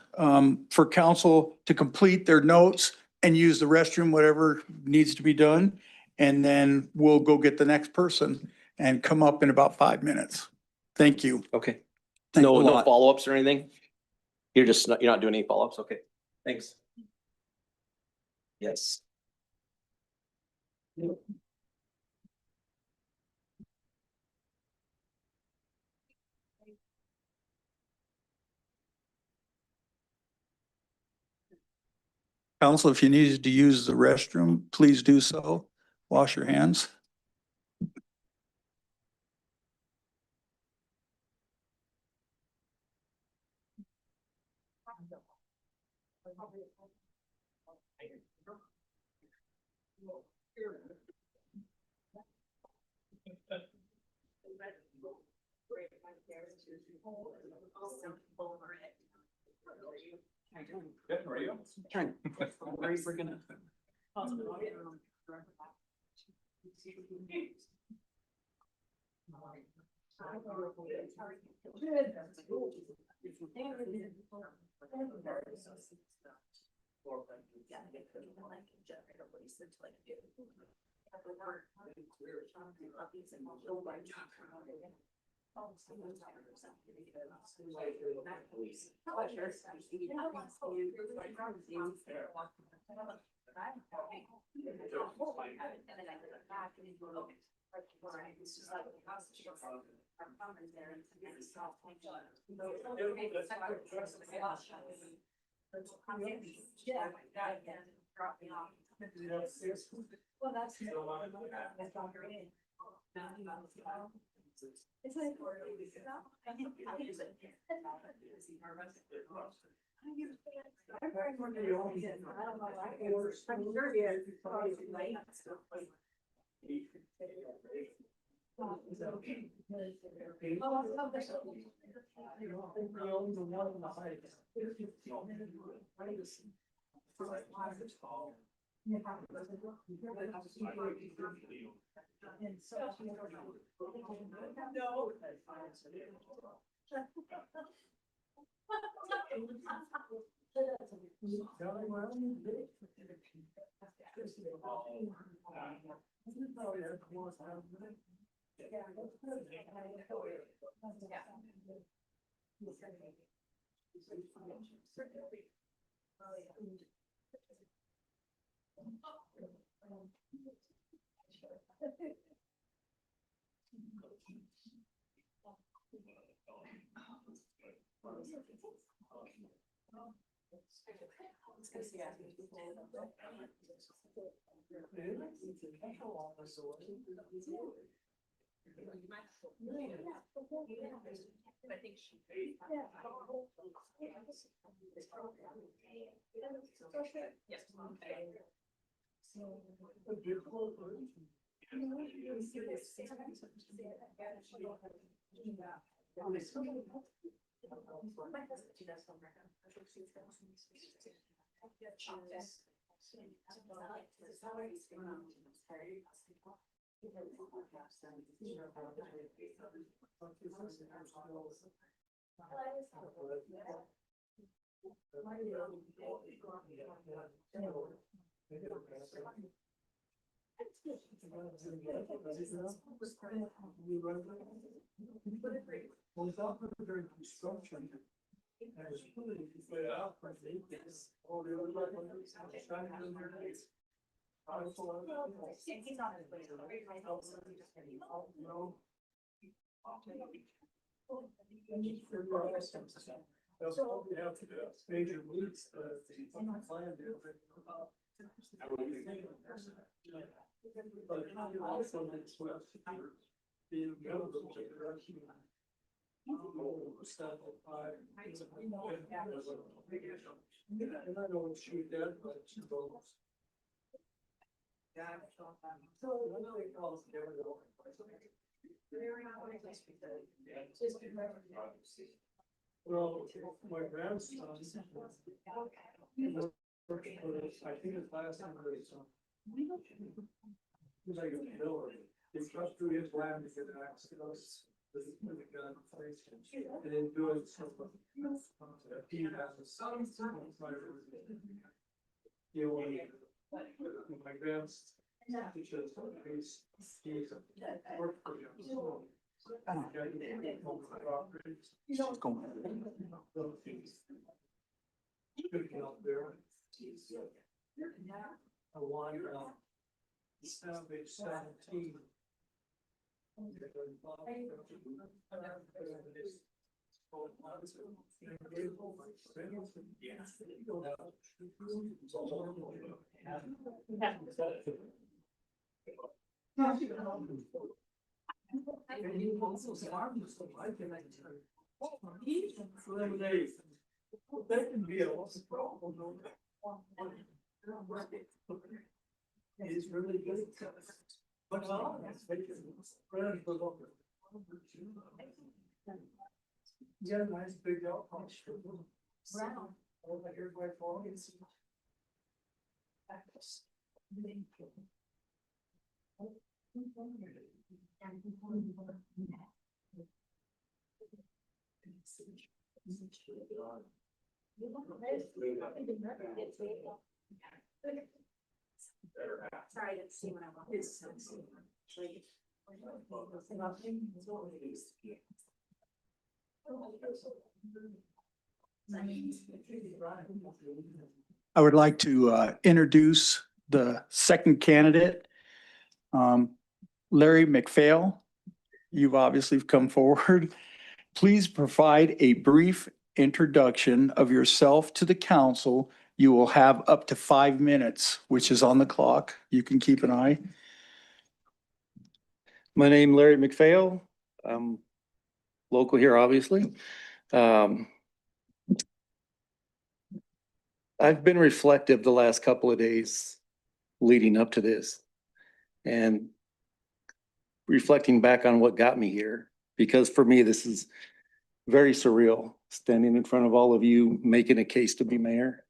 for council to complete their notes and use the restroom, whatever needs to be done. And then we'll go get the next person and come up in about 5 minutes. Thank you. Okay. Thanks a No lot. follow-ups or anything? You're not doing any follow-ups? Okay, thanks. Yes. Council, if you needed to use the restroom, please do so. Wash your hands. Well, my grandson. I think his last name was. He's like a miller. It's just through his land to get access. This is really good. And then doing some of the team has a son. You know, my grandson. He's worked for him. I want Savage 17. That can be a problem. It's really good. But yeah, nice big dog. Wow. Oh, I heard my phone. Sorry, I didn't see when I I would like to introduce the second candidate, Larry McPhail. You've obviously come forward. Please provide a brief introduction of yourself to the council. You will have up to 5 minutes, which is on the clock. You can keep an eye. My name Larry McPhail. I'm local here, obviously. I've been reflective the last couple of days leading up to this and reflecting back on what got me here, because for me, this is very surreal, standing in front of all of you, making a case to be mayor.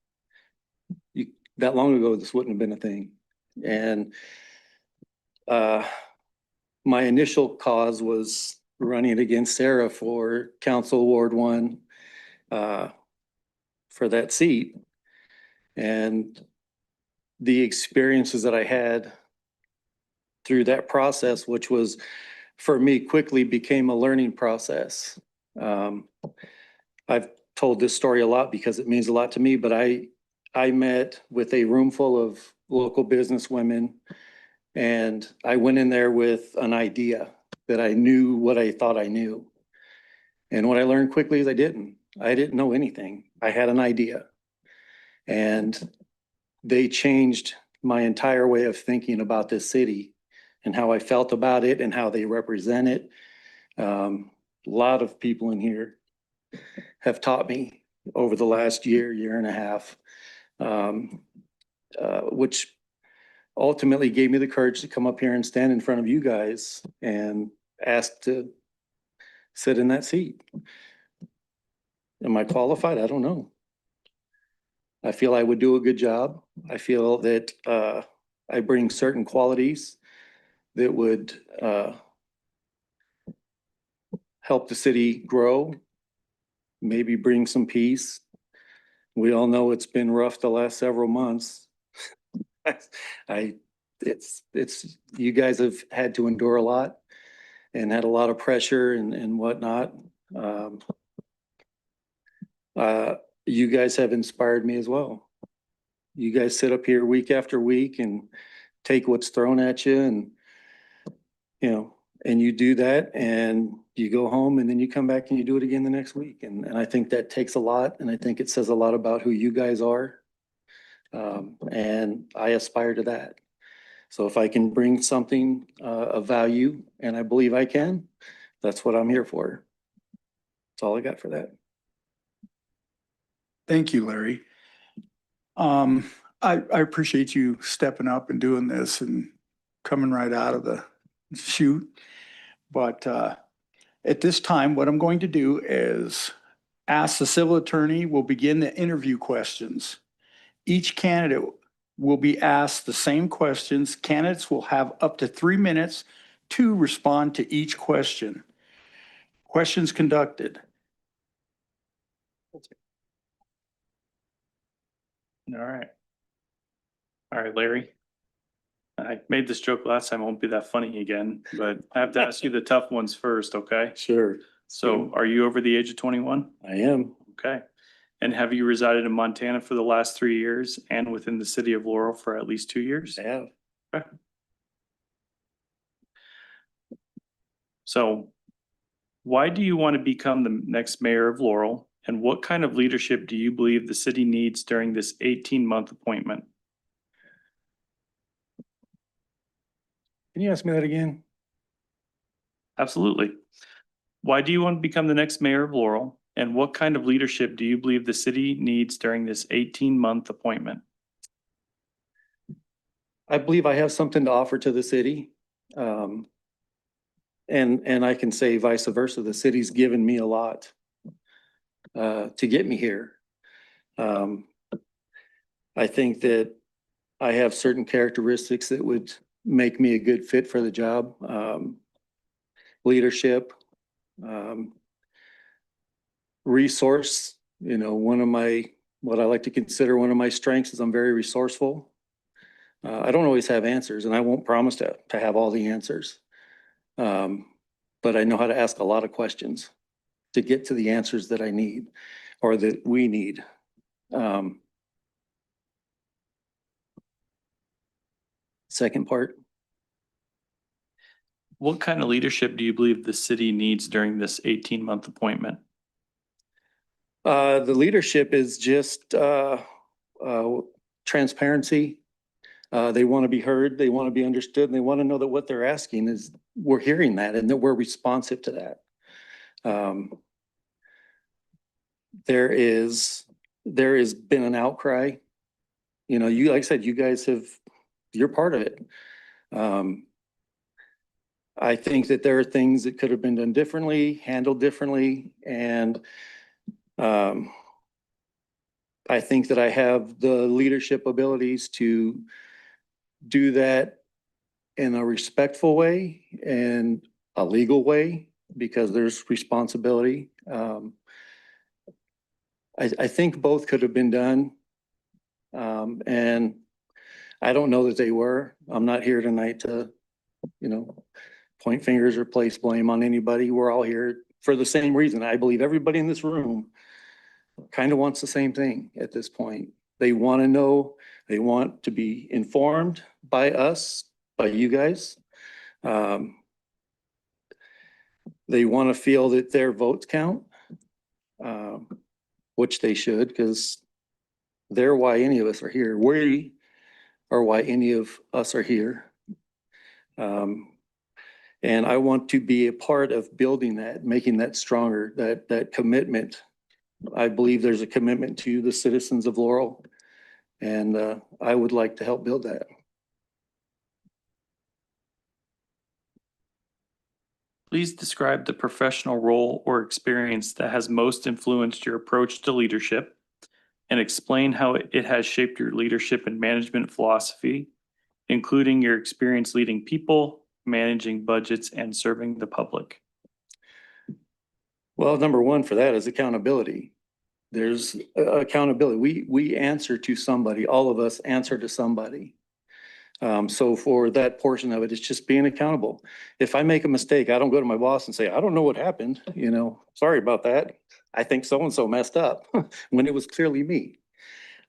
That long ago, this wouldn't have been a thing. And my initial cause was running against Sarah for Council Ward 1 for that seat. And the experiences that I had through that process, which was for me quickly became a learning process. I've told this story a lot because it means a lot to me, but I met with a room full of local business women, and I went in there with an idea that I knew what I thought I knew. And what I learned quickly is I didn't know anything. I had an idea, and they changed my entire way of thinking about this city and how I felt about it and how they represent it. A lot of people in here have taught me over the last year and a half, which ultimately gave me the courage to come up here and stand in front of you guys and ask to sit in that seat. Am I qualified? I don't know. I feel I would do a good job. I feel that I bring certain qualities that would help the city grow, maybe bring some peace. We all know it's been rough the last several months. It's you guys have had to endure a lot and had a lot of pressure and whatnot. You guys have inspired me as well. You guys sit up here week after week and take what's thrown at you, and and you do that and you go home and then you come back and you do it again the next week. And I think that takes a lot, and I think it says a lot about who you guys are. And I aspire to that. So if I can bring something of value, and I believe I can, that's what I'm here for. That's all I got for that. Thank you, Larry. I appreciate you stepping up and doing this and coming right out of the chute. But at this time, what I'm going to do is ask the civil attorney, will begin the interview questions. Each candidate will be asked the same questions. Candidates will have up to 3 minutes to respond to each question. Questions conducted. All right. All right, Larry. I made this joke last time. It won't be that funny again, but I have to ask you the tough ones first, okay? Sure, So are you over the age of 21? I am. Okay. And have you resided in Montana for the last 3 years and within the city of Laurel for at least 2 years? I have. Okay. So why do you want to become the next mayor of Laurel? And what kind of leadership do you believe the city needs during this 18-month appointment? Can you ask me that again? Absolutely. Why do you want to become the next mayor of Laurel? And what kind of leadership do you believe the city needs during this 18-month appointment? I believe I have something to offer to the city. And I can say vice versa. The city's given me a lot to get me here. I think that I have certain characteristics that would make me a good fit for the job. Leadership, resource, what I like to consider one of my strengths is I'm very resourceful. I don't always have answers, and I won't promise to have all the answers. But I know how to ask a lot of questions to get to the answers that I need or that we need. Second part, What kind of leadership do you believe the city needs during this 18-month appointment? the leadership is just transparency. They want to be heard, they want to be understood, and they want to know that what they're asking is, we're hearing that and that we're responsive to that. There has been an outcry. Like I said, you guys you're part of it. I think that there are things that could have been done differently, handled differently, and I think that I have the leadership abilities to do that in a respectful way and a legal way, because there's responsibility. I think both could have been done. And I don't know that they were. I'm not here tonight to, point fingers or place blame on anybody. We're all here for the same reason. I believe everybody in this room kind of wants the same thing at this point. They want to know, they want to be informed by us, by you guys. They want to feel that their votes count, which they should, because they're why any of us are here. We are why any of us are here. And I want to be a part of building that, making that stronger, that commitment. I believe there's a commitment to the citizens of Laurel, and I would like to help build that. Please describe the professional role or experience that has most influenced your approach to leadership and explain how it has shaped your leadership and management philosophy, including your experience leading people, managing budgets, and serving the public. Well, number one for that is accountability. There's accountability. We answer to somebody. All of us answer to somebody. So for that portion of it, it's just being accountable. If I make a mistake, I don't go to my boss and say, I don't know what happened, sorry about that. I think so-and-so messed up when it was clearly me.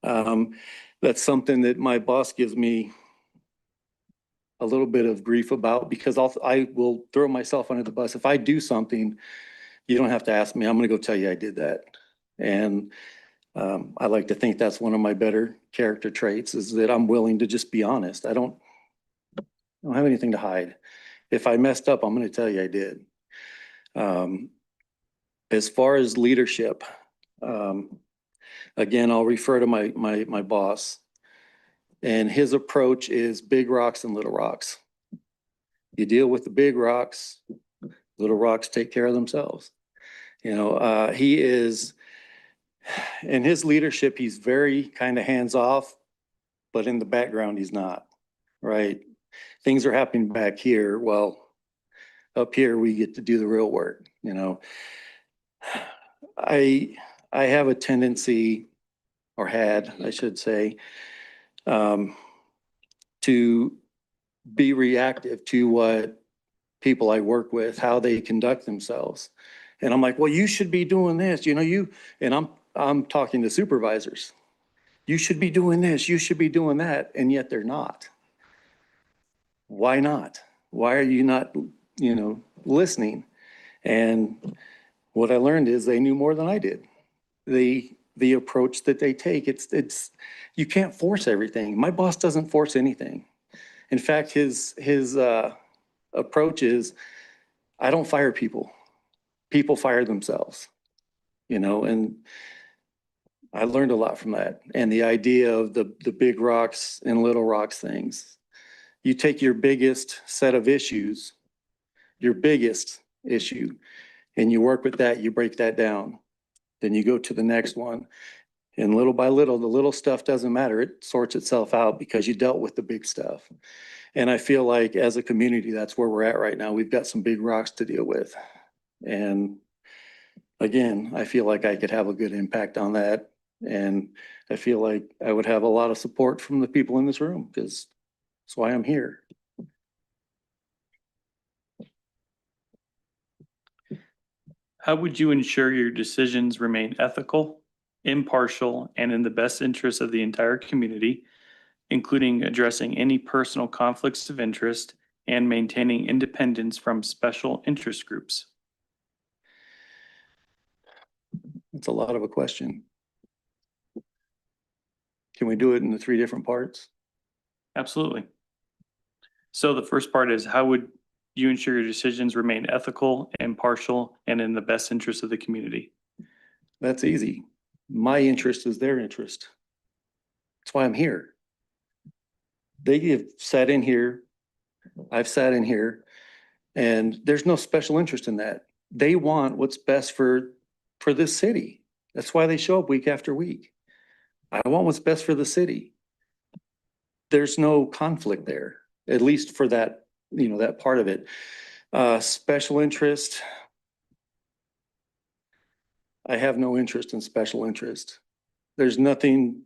That's something that my boss gives me a little bit of grief about, because I will throw myself under the bus. If I do something, you don't have to ask me. I'm going to go tell you I did that. And I like to think that's one of my better character traits, is that I'm willing to just be honest. I don't have anything to hide. If I messed up, I'm going to tell you I did. As far as leadership, again, I'll refer to my boss. And his approach is big rocks and little rocks. You deal with the big rocks, little rocks take care of themselves. He is, in his leadership, he's very kind of hands off, but in the background, he's not, right? Things are happening back here. Well, Up here, we get to do the real work, you know. I have a tendency, or had, I should say, to be reactive to what people I work with, how they conduct themselves. And I'm like, well, you should be doing this, you know, and I'm talking to supervisors. You should be doing this, you should be doing that, and yet they're not. Why not? Why are you not, you know, listening? And what I learned is they knew more than I did. The approach that they take, you can't force everything. My boss doesn't force anything. In fact, his approach is, I don't fire people. People fire themselves, you know, and I learned a lot from that. And the idea of the big rocks and little rocks things. You take your biggest set of issues, your biggest issue, and you work with that, you break that down. Then you go to the next one. And little by little, the little stuff doesn't matter. It sorts itself out because you dealt with the big stuff. And I feel like as a community, that's where we're at right now. We've got some big rocks to deal with. And again, I feel like I could have a good impact on that. And I feel like I would have a lot of support from the people in this room because that's why I'm here. How would you ensure your decisions remain ethical, impartial, and in the best interest of the entire community, including addressing any personal conflicts of interest and maintaining independence from special interest groups? It's a lot of a question. Can we do it in the 3 different parts? Absolutely. So the first part is, how would you ensure your decisions remain ethical, impartial, and in the best interest of the community? That's easy. My interest is their interest. That's why I'm here. They have sat in here, I've sat in here, and there's no special interest in that. They want what's best for this city. That's why they show up week after week. I want what's best for the city. There's no conflict there, at least for that, you know, that part of it. Special interest. I have no interest in special interest. There's nothing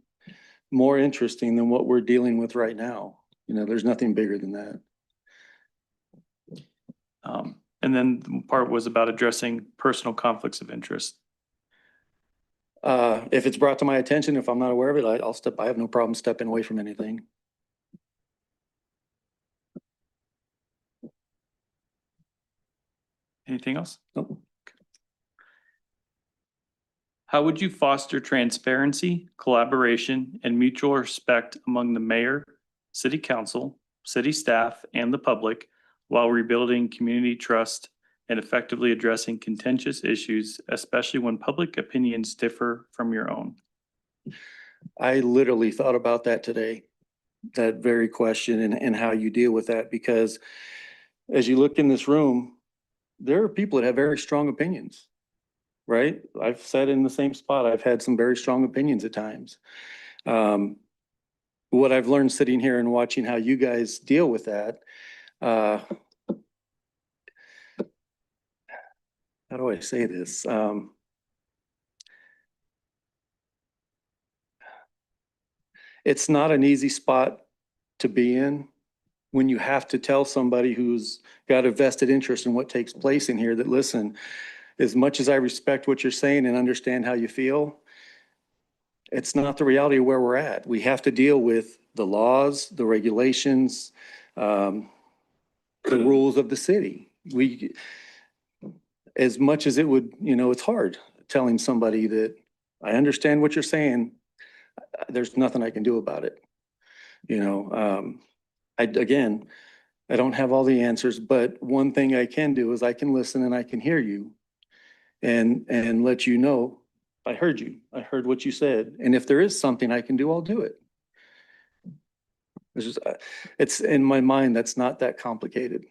more interesting than what we're dealing with right now. You know, there's nothing bigger than that. And then the part was about addressing personal conflicts of interest. If it's brought to my attention, if I'm not aware of it, I'll step, I have no problem stepping away from anything. Anything else? Nope. How would you foster transparency, collaboration, and mutual respect among the mayor, city council, city staff, and the public while rebuilding community trust and effectively addressing contentious issues, especially when public opinions differ from your own? I literally thought about that today, that very question and how you deal with that, because as you look in this room, there are people that have very strong opinions, right? I've sat in the same spot. I've had some very strong opinions at times. What I've learned sitting here and watching how you guys deal with that, how do I say this? It's not an easy spot to be in when you have to tell somebody who's got a vested interest in what takes place in here that, listen, as much as I respect what you're saying and understand how you feel, it's not the reality of where we're at. We have to deal with the laws, the regulations, the rules of the city. As much as it would, you know, it's hard telling somebody that I understand what you're saying. There's nothing I can do about it. You know, again, I don't have all the answers, but one thing I can do is I can listen and I can hear you and let you know, I heard you. I heard what you said. And if there is something I can do, I'll do it. It's in my mind, that's not that complicated.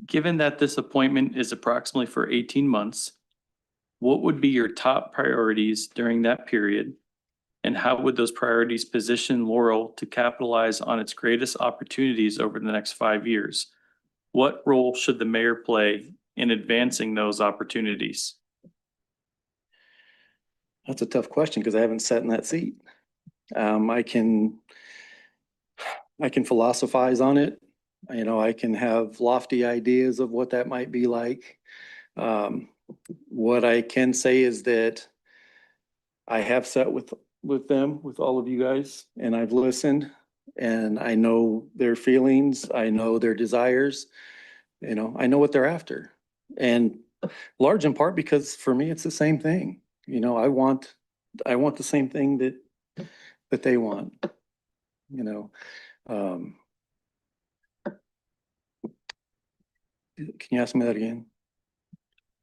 Given that this appointment is approximately for 18 months, what would be your top priorities during that period? And how would those priorities position Laurel to capitalize on its greatest opportunities over the next 5 years? What role should the mayor play in advancing those opportunities? That's a tough question because I haven't sat in that seat. I can philosophize on it. You know, I can have lofty ideas of what that might be like. What I can say is that I have sat with them, with all of you guys, and I've listened, and I know their feelings, I know their desires, you know, I know what they're after. And large in part because for me, it's the same thing. You know, I want the same thing that they want, you know. Can you ask me that again?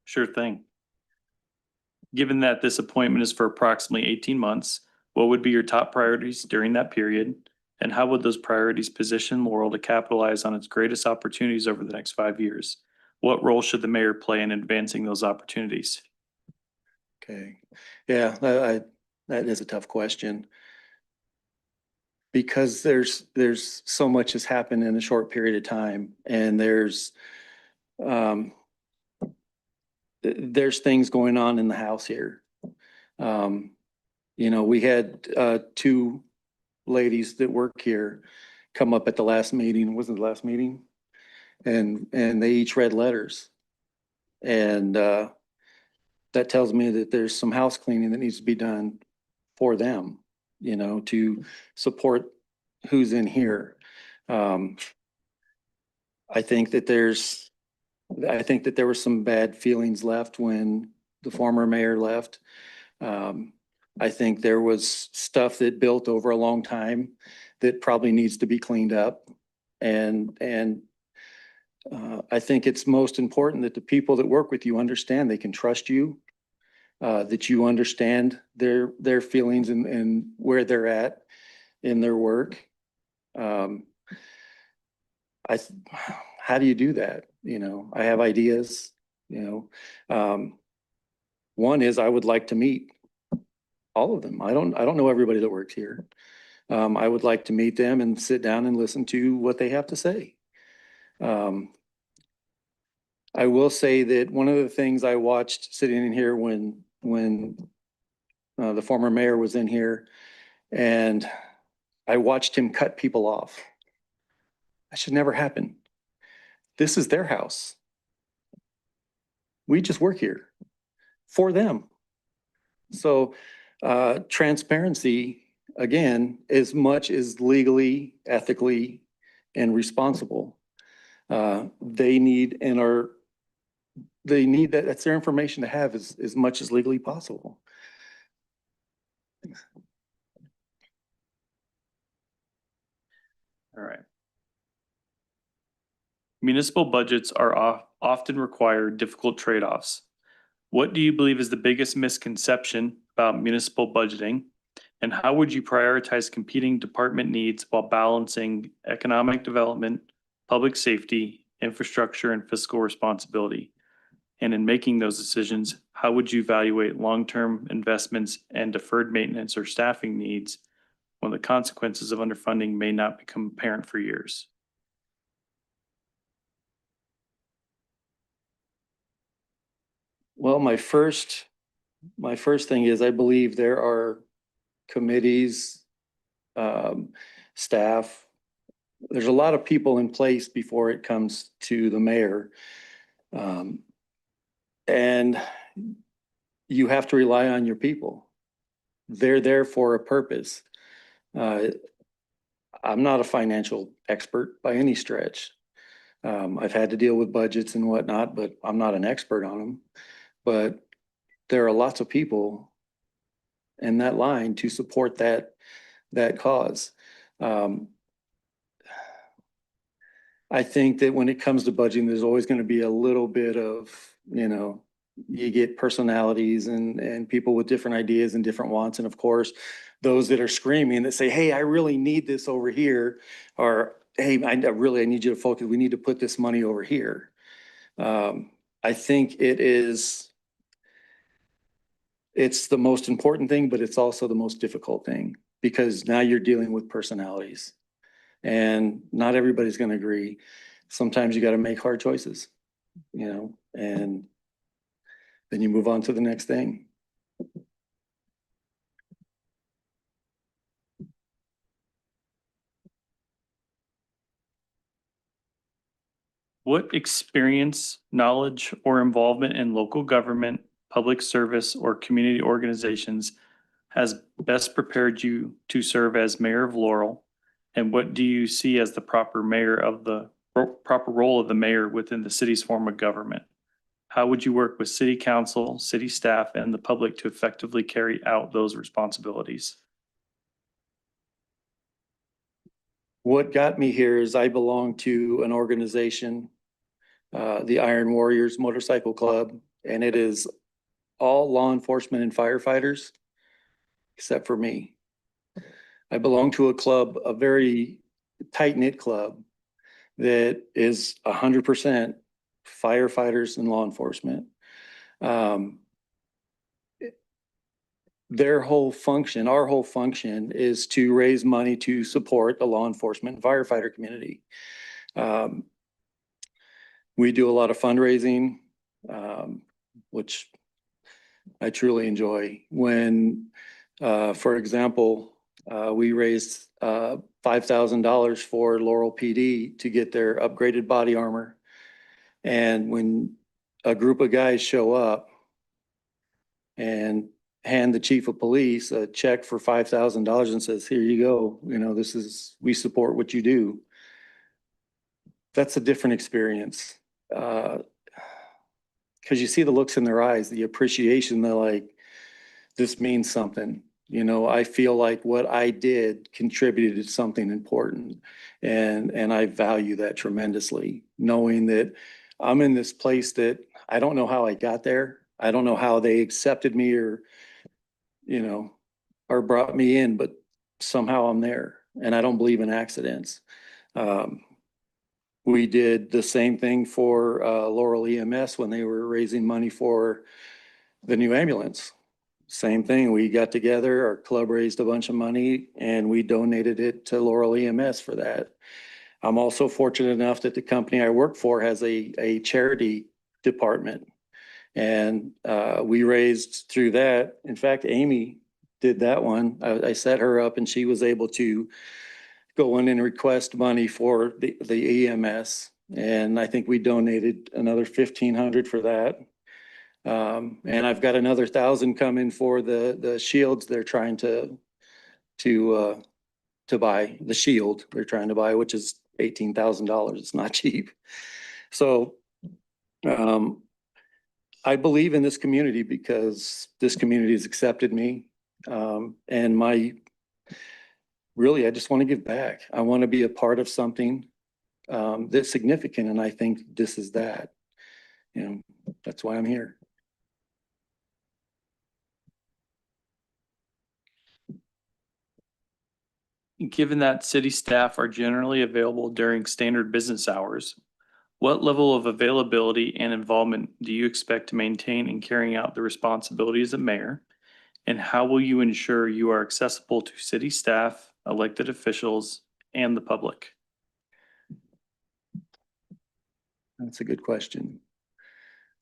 Sure thing. Given that this appointment is for approximately 18 months, what would be your top priorities during that period? And how would those priorities position Laurel to capitalize on its greatest opportunities over the next 5 years? What role should the mayor play in advancing those opportunities? Okay, yeah, that is a tough question. Because there's so much has happened in a short period of time, and there's things going on in the house here. You know, we had two ladies that work here come up at the last meeting, was it the last meeting? And they each read letters. And that tells me that there's some house cleaning that needs to be done for them, you know, to support who's in here. I think that there were some bad feelings left when the former mayor left. I think there was stuff that built over a long time that probably needs to be cleaned up. And I think it's most important that the people that work with you understand they can trust you, that you understand their feelings and where they're at in their work. How do you do that? You know, I have ideas, you know. One is I would like to meet all of them. I don't know everybody that works here. I would like to meet them and sit down and listen to what they have to say. I will say that one of the things I watched sitting in here when the former mayor was in here, and I watched him cut people off. That should never happen. This is their house. We just work here for them. So transparency, again, as much as legally, ethically, and responsible, they need that. That's their information to have as much as legally possible. All right. Municipal budgets are often require difficult trade-offs. What do you believe is the biggest misconception about municipal budgeting? And how would you prioritize competing department needs while balancing economic development, public safety, infrastructure, and fiscal responsibility? And in making those decisions, how would you evaluate long-term investments and deferred maintenance or staffing needs when the consequences of underfunding may not become apparent for years? Well, my first thing is I believe there are committees, staff. There's a lot of people in place before it comes to the mayor. And you have to rely on your people. They're there for a purpose. I'm not a financial expert by any stretch. I've had to deal with budgets and whatnot, but I'm not an expert on them. But there are lots of people in that line to support that cause. I think that when it comes to budgeting, there's always going to be a little bit of, you know, you get personalities and people with different ideas and different wants. And of course, those that are screaming that say, hey, I really need this over here, or hey, I need you to focus. We need to put this money over here. I think it is it's the most important thing, but it's also the most difficult thing because now you're dealing with personalities. And not everybody's going to agree. Sometimes you got to make hard choices, and then you move on to the next thing. What experience, knowledge, or involvement in local government, public service, or community organizations has best prepared you to serve as mayor of Laurel? And what do you see as the proper proper role of the mayor within the city's form of government? How would you work with city council, city staff, and the public to effectively carry out those responsibilities? What got me here is I belong to an organization, the Iron Warriors Motorcycle Club, and it is all law enforcement and firefighters, except for me. I belong to a club, a very tight-knit club that is 100% firefighters and law enforcement. Their whole function, our whole function is to raise money to support the law enforcement and firefighter community. We do a lot of fundraising, which I truly enjoy. When, for example, we raised $5,000 for Laurel PD to get their upgraded body armor. And when a group of guys show up and hand the chief of police a check for $5,000 and says, here you go, we support what you do. That's a different experience. Because you see the looks in their eyes, the appreciation, they're like, this means something. I feel like what I did contributed to something important. And I value that tremendously, knowing that I'm in this place that I don't know how I got there. I don't know how they accepted me or brought me in, but somehow I'm there. And I don't believe in accidents. We did the same thing for Laurel EMS when they were raising money for the new ambulance. Same thing. We got together, our club raised a bunch of money and we donated it to Laurel EMS for that. I'm also fortunate enough that the company I work for has a charity department. And we raised through that. In fact, Amy did that one. I set her up and she was able to go in and request money for the EMS. And I think we donated another $1,500 for that. And I've got another 1,000 coming for the shields they're trying to buy, the shield they're trying to buy, which is $18,000. It's not cheap. So I believe in this community because this community has accepted me. And I just want to give back. I want to be a part of something that's significant. And I think this is that. That's why I'm here. Given that city staff are generally available during standard business hours, what level of availability and involvement do you expect to maintain in carrying out the responsibilities of mayor? And how will you ensure you are accessible to city staff, elected officials, and the public? That's a good question.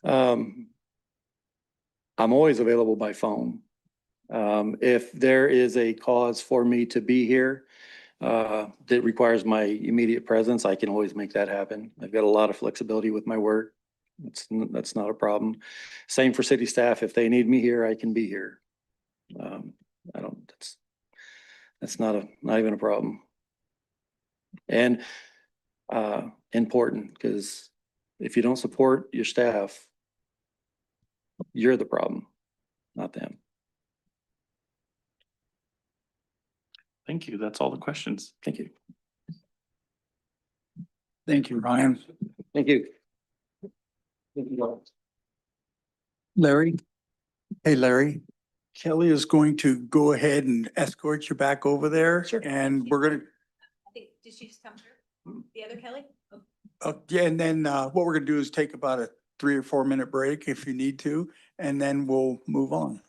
I'm always available by phone. If there is a cause for me to be here that requires my immediate presence, I can always make that happen. I've got a lot of flexibility with my work. That's not a problem. Same for city staff. If they need me here, I can be here. That's not even a problem. And important, because if you don't support your staff, you're the problem, not them. Thank you. That's all the questions. Thank you. Thank you, Ryan. Thank you. Larry? Hey, Larry. Kelly is going to go ahead and escort you back over there. Sure. And we're gonna, I think, did she just come through? The other Kelly? yeah, and then what we're gonna do is take about a 3 or 4 minute break if you need to, and then we'll move on.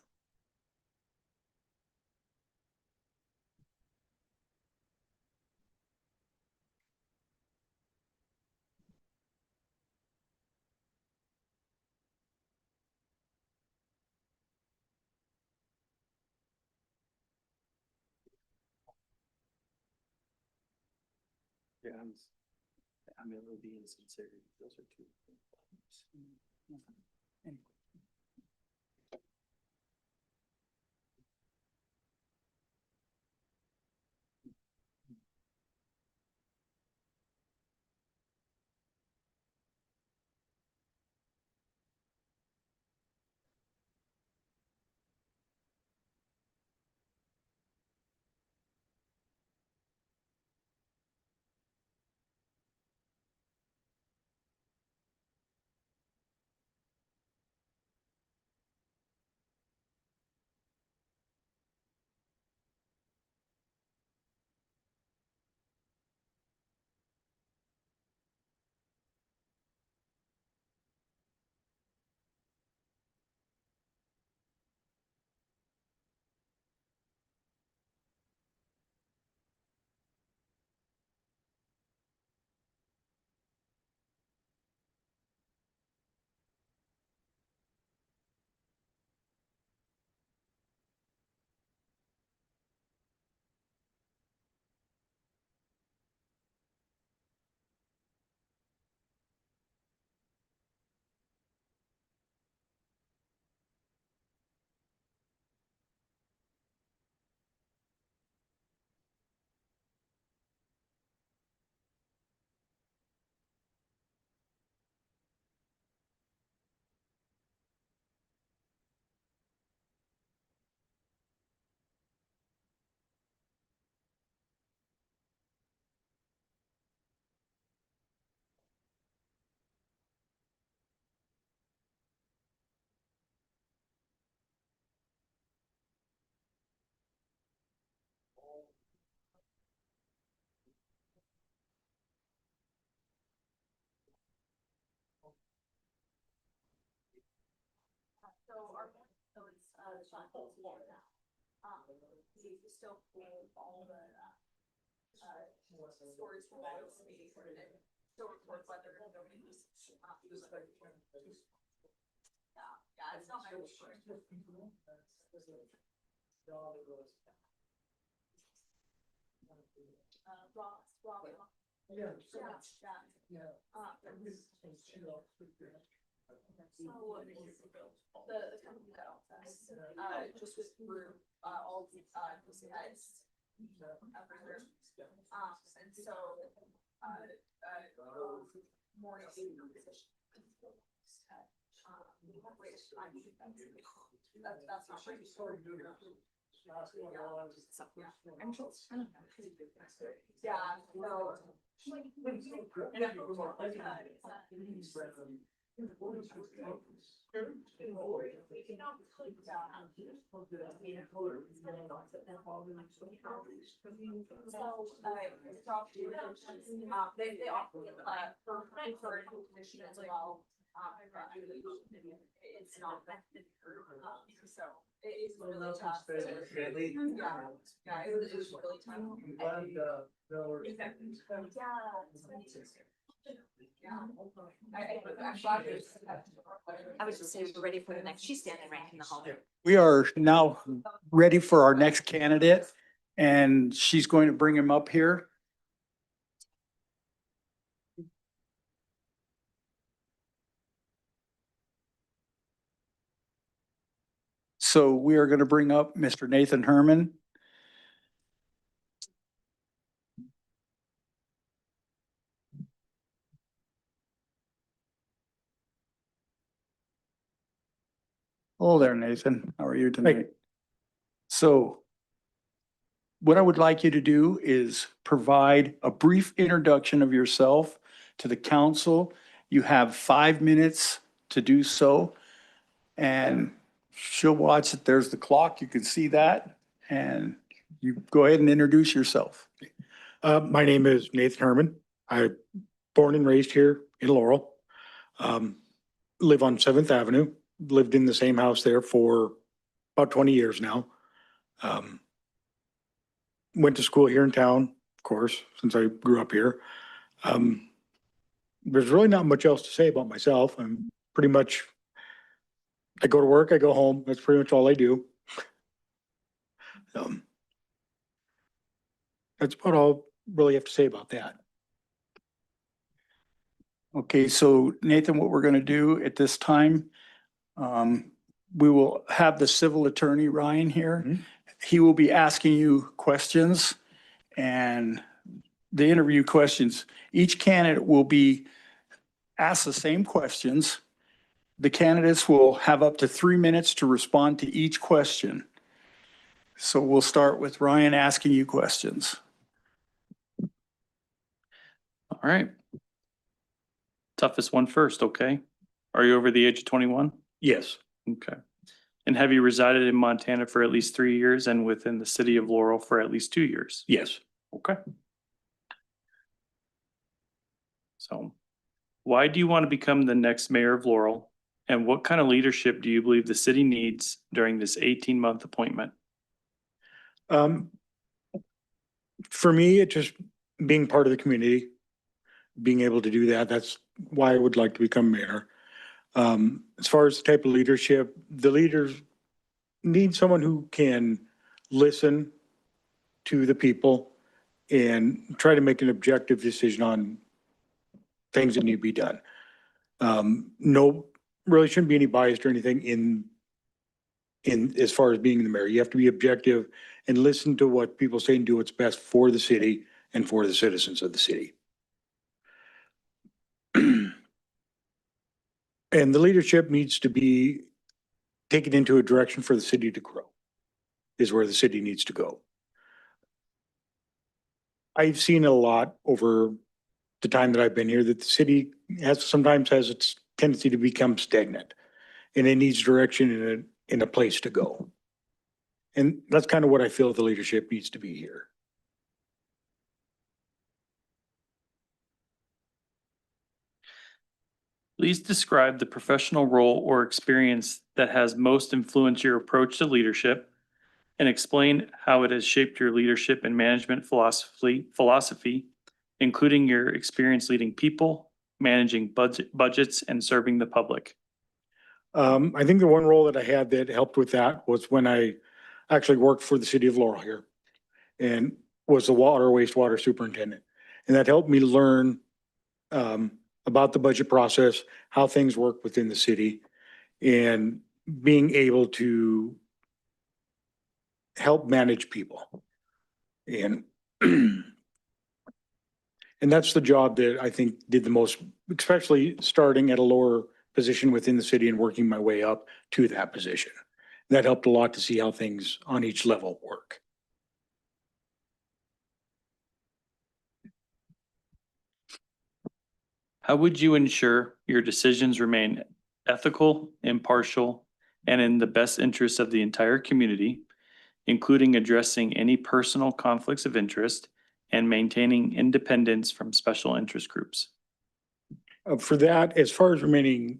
I'm really being sincere. Those are two. So our, so it's, Sean Paul's here now. He's still pulling all the, stories from all those meetings, and still record whether nobody was, yeah, it's not my report. Rob. Yeah. Yeah. So the company that owns us, just withdrew, all the, guys. And so, morning position. That's not right. Yeah, no. They offer for position as well. It's not so it is really tough. Yeah, it was really tough. I was just saying, we're ready for the next, she's standing right in the hallway. We are now ready for our next candidate, and she's going to bring him up here. So we are going to bring up Mr. Nathan Herman. Hello there, Nathan. How are you tonight? So what I would like you to do is provide a brief introduction of yourself to the council. You have 5 minutes to do so. And she'll watch it. There's the clock. You can see that. And you go ahead and introduce yourself. My name is Nathan Herman. I born and raised here in Laurel. Live on 7th Avenue, lived in the same house there for about 20 years now. Went to school here in town, of course, since I grew up here. There's really not much else to say about myself. I'm pretty much, I go to work, I go home. That's pretty much all I do. That's about all I really have to say about that. Okay, so Nathan, what we're going to do at this time, we will have the civil attorney, Ryan, here. Mhm. He will be asking you questions and the interview questions. Each candidate will be asked the same questions. The candidates will have up to 3 minutes to respond to each question. So we'll start with Ryan asking you questions. All right. Toughest one first, okay? Are you over the age of 21? Yes, Okay. And have you resided in Montana for at least 3 years and within the city of Laurel for at least 2 years? yes. Okay. So why do you want to become the next mayor of Laurel? And what kind of leadership do you believe the city needs during this 18-month appointment? For me, it just being part of the community, being able to do that, that's why I would like to become mayor. As far as the type of leadership, the leaders need someone who can listen to the people and try to make an objective decision on things that need to be done. No, really shouldn't be any bias or anything in as far as being the mayor. You have to be objective and listen to what people say and do what's best for the city and for the citizens of the city. And the leadership needs to be taken into a direction for the city to grow, is where the city needs to go. I've seen a lot over the time that I've been here that the city sometimes has its tendency to become stagnant, and it needs direction in a place to go. And that's kind of what I feel the leadership needs to be here. Please describe the professional role or experience that has most influenced your approach to leadership and explain how it has shaped your leadership and management philosophy, including your experience leading people, managing budgets, and serving the public. I think the one role that I had that helped with that was when I actually worked for the city of Laurel here and was the wastewater superintendent. And that helped me learn about the budget process, how things work within the city, and being able to help manage people. And and that's the job that I think did the most, especially starting at a lower position within the city and working my way up to that position. That helped a lot to see how things on each level work. How would you ensure your decisions remain ethical, impartial, and in the best interest of the entire community, including addressing any personal conflicts of interest and maintaining independence from special interest groups? For that, as far as remaining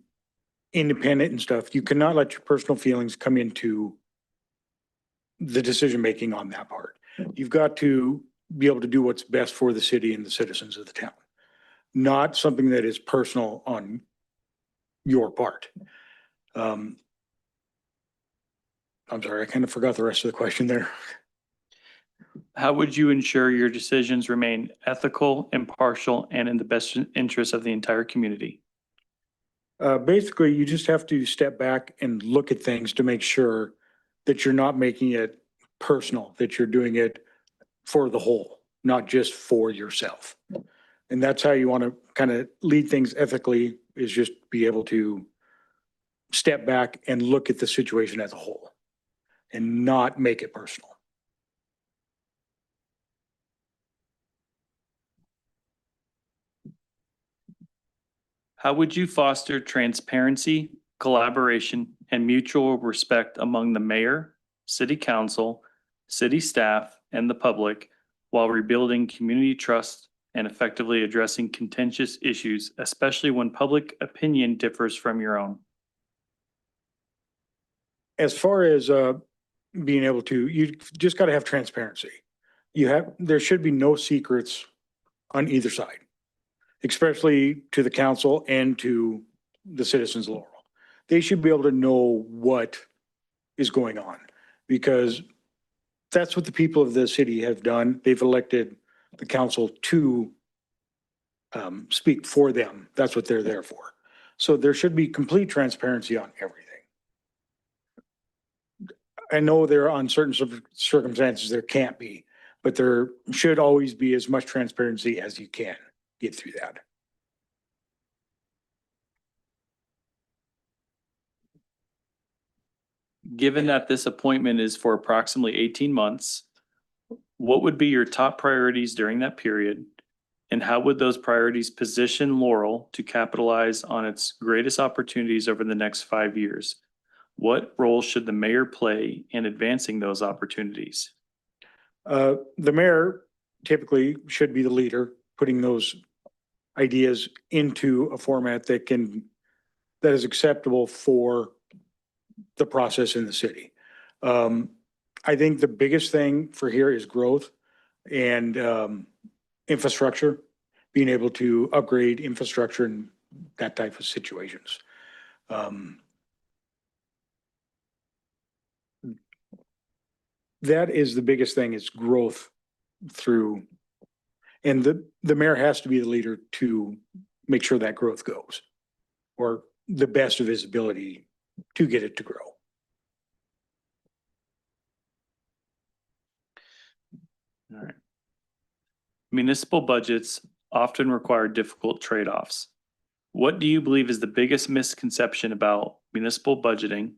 independent and stuff, you cannot let your personal feelings come into the decision-making on that part. You've got to be able to do what's best for the city and the citizens of the town, not something that is personal on your part. I'm sorry, I kind of forgot the rest of the question there. How would you ensure your decisions remain ethical, impartial, and in the best interest of the entire community? Basically, you just have to step back and look at things to make sure that you're not making it personal, that you're doing it for the whole, not just for yourself. And that's how you want to kind of lead things ethically, is just be able to step back and look at the situation as a whole and not make it personal. How would you foster transparency, collaboration, and mutual respect among the mayor, city council, city staff, and the public while rebuilding community trust and effectively addressing contentious issues, especially when public opinion differs from your own? As far as being able to, you just got to have transparency. There should be no secrets on either side, especially to the council and to the citizens of Laurel. They should be able to know what is going on, because that's what the people of the city have done. They've elected the council to speak for them. That's what they're there for. So there should be complete transparency on everything. I know there are certain circumstances there can't be, but there should always be as much transparency as you can get through that. Given that this appointment is for approximately 18 months, what would be your top priorities during that period? And how would those priorities position Laurel to capitalize on its greatest opportunities over the next 5 years? What role should the mayor play in advancing those opportunities? The mayor typically should be the leader, putting those ideas into a format that is acceptable for the process in the city. I think the biggest thing for here is growth and infrastructure, being able to upgrade infrastructure and that type of situations. That is the biggest thing, is growth through, and the mayor has to be the leader to make sure that growth goes, or the best of his ability to get it to grow. All right. Municipal budgets often require difficult trade-offs. What do you believe is the biggest misconception about municipal budgeting?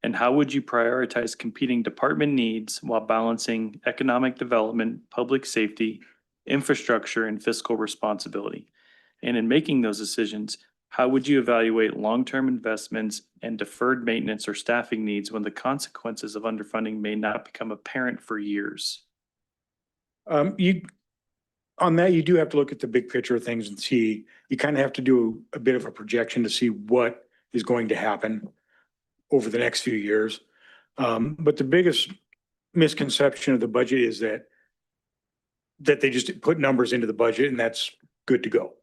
And how would you prioritize competing department needs while balancing economic development, public safety, infrastructure, and fiscal responsibility? And in making those decisions, how would you evaluate long-term investments and deferred maintenance or staffing needs when the consequences of underfunding may not become apparent for years? On that, you do have to look at the big picture of things and see, you kind of have to do a bit of a projection to see what is going to happen over the next few years. But the biggest misconception of the budget is that they just put numbers into the budget and that's good to go.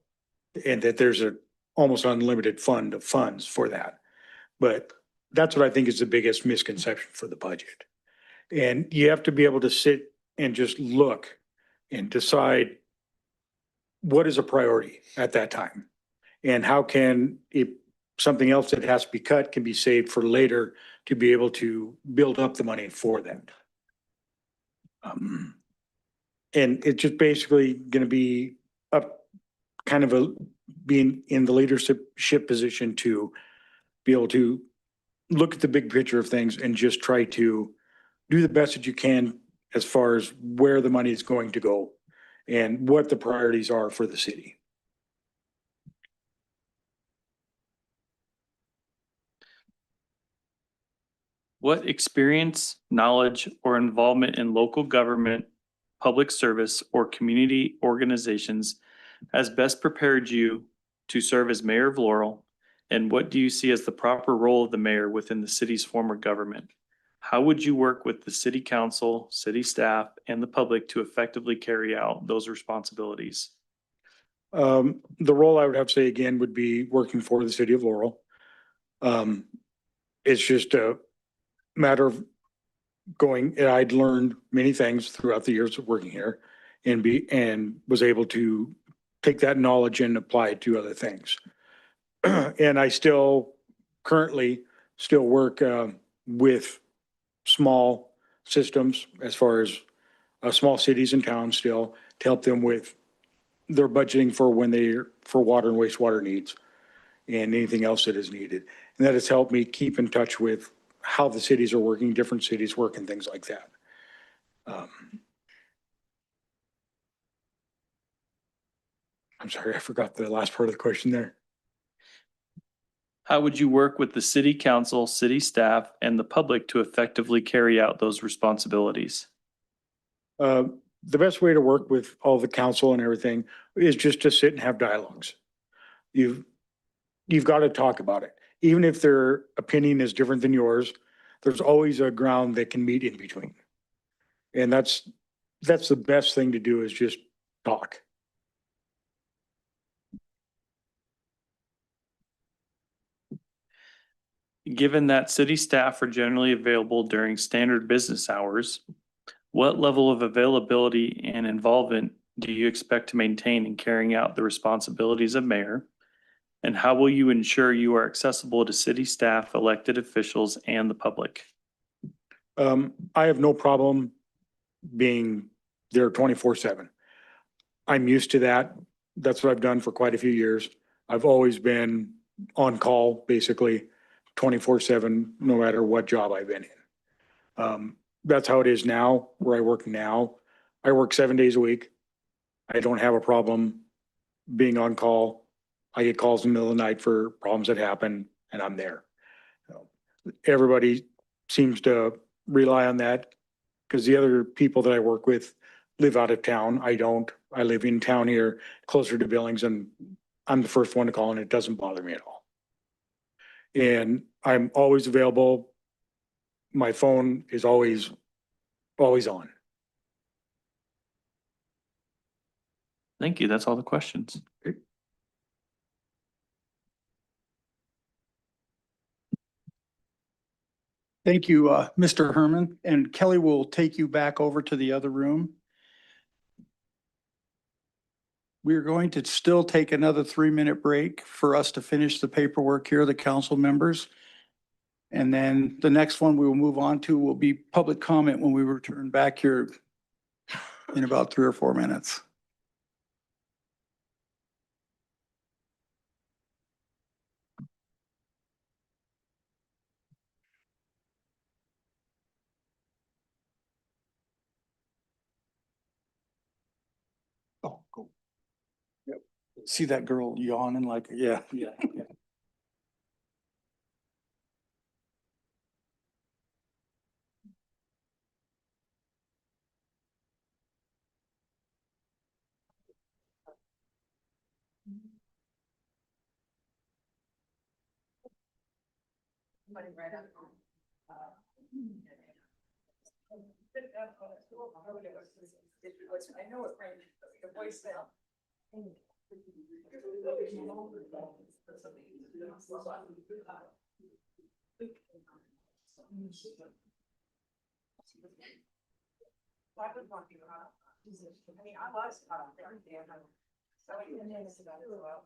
And that there's a almost unlimited fund of funds for that. But that's what I think is the biggest misconception for the budget. And you have to be able to sit and just look and decide what is a priority at that time. And how can something else that has to be cut can be saved for later to be able to build up the money for that. And it's just basically going to be up kind of being in the leadership position to be able to look at the big picture of things and just try to do the best that you can as far as where the money is going to go and what the priorities are for the city. What experience, knowledge, or involvement in local government, public service, or community organizations has best prepared you to serve as mayor of Laurel? And what do you see as the proper role of the mayor within the city's form of government? How would you work with the city council, city staff, and the public to effectively carry out those responsibilities? The role I would have to say again would be working for the city of Laurel. It's just a matter of going, and I'd learned many things throughout the years of working here and was able to take that knowledge and apply it to other things. And I currently still work with small systems as far as small cities and towns still to help them with their budgeting for for water and wastewater needs and anything else that is needed. And that has helped me keep in touch with how the cities are working, different cities work and things like that. I'm sorry, I forgot the last part of the question there. How would you work with the city council, city staff, and the public to effectively carry out those responsibilities? The best way to work with all the council and everything is just to sit and have dialogues. You've got to talk about it. Even if their opinion is different than yours, there's always a ground that can meet in between. And that's the best thing to do, is just talk. Given that city staff are generally available during standard business hours, what level of availability and involvement do you expect to maintain in carrying out the responsibilities of mayor? And how will you ensure you are accessible to city staff, elected officials, and the public? I have no problem being there 24/7. I'm used to that. That's what I've done for quite a few years. I've always been on call, basically 24/7, no matter what job I've been in. That's how it is now, where I work now. I work 7 days a week. I don't have a problem being on call. I get calls in the middle of the night for problems that happen, and I'm there. Everybody seems to rely on that because the other people that I work with live out of town. I don't. I live in town here, closer to Billings, and I'm the first one to call, and it doesn't bother me at all. And I'm always available. My phone is always on. Thank you. That's all the questions. Thank you, Mr. Herman, and Kelly will take you back over to the other room. We are going to still take another 3-minute break for us to finish the paperwork here, the council members. And then the next one we will move on to will be public comment when we return back here in about 3 or 4 minutes. Oh, cool. Yep. See that girl yawning like, yeah. Yeah. I know it, right? The voice now. I mean, I was there. So I didn't know this about it as well.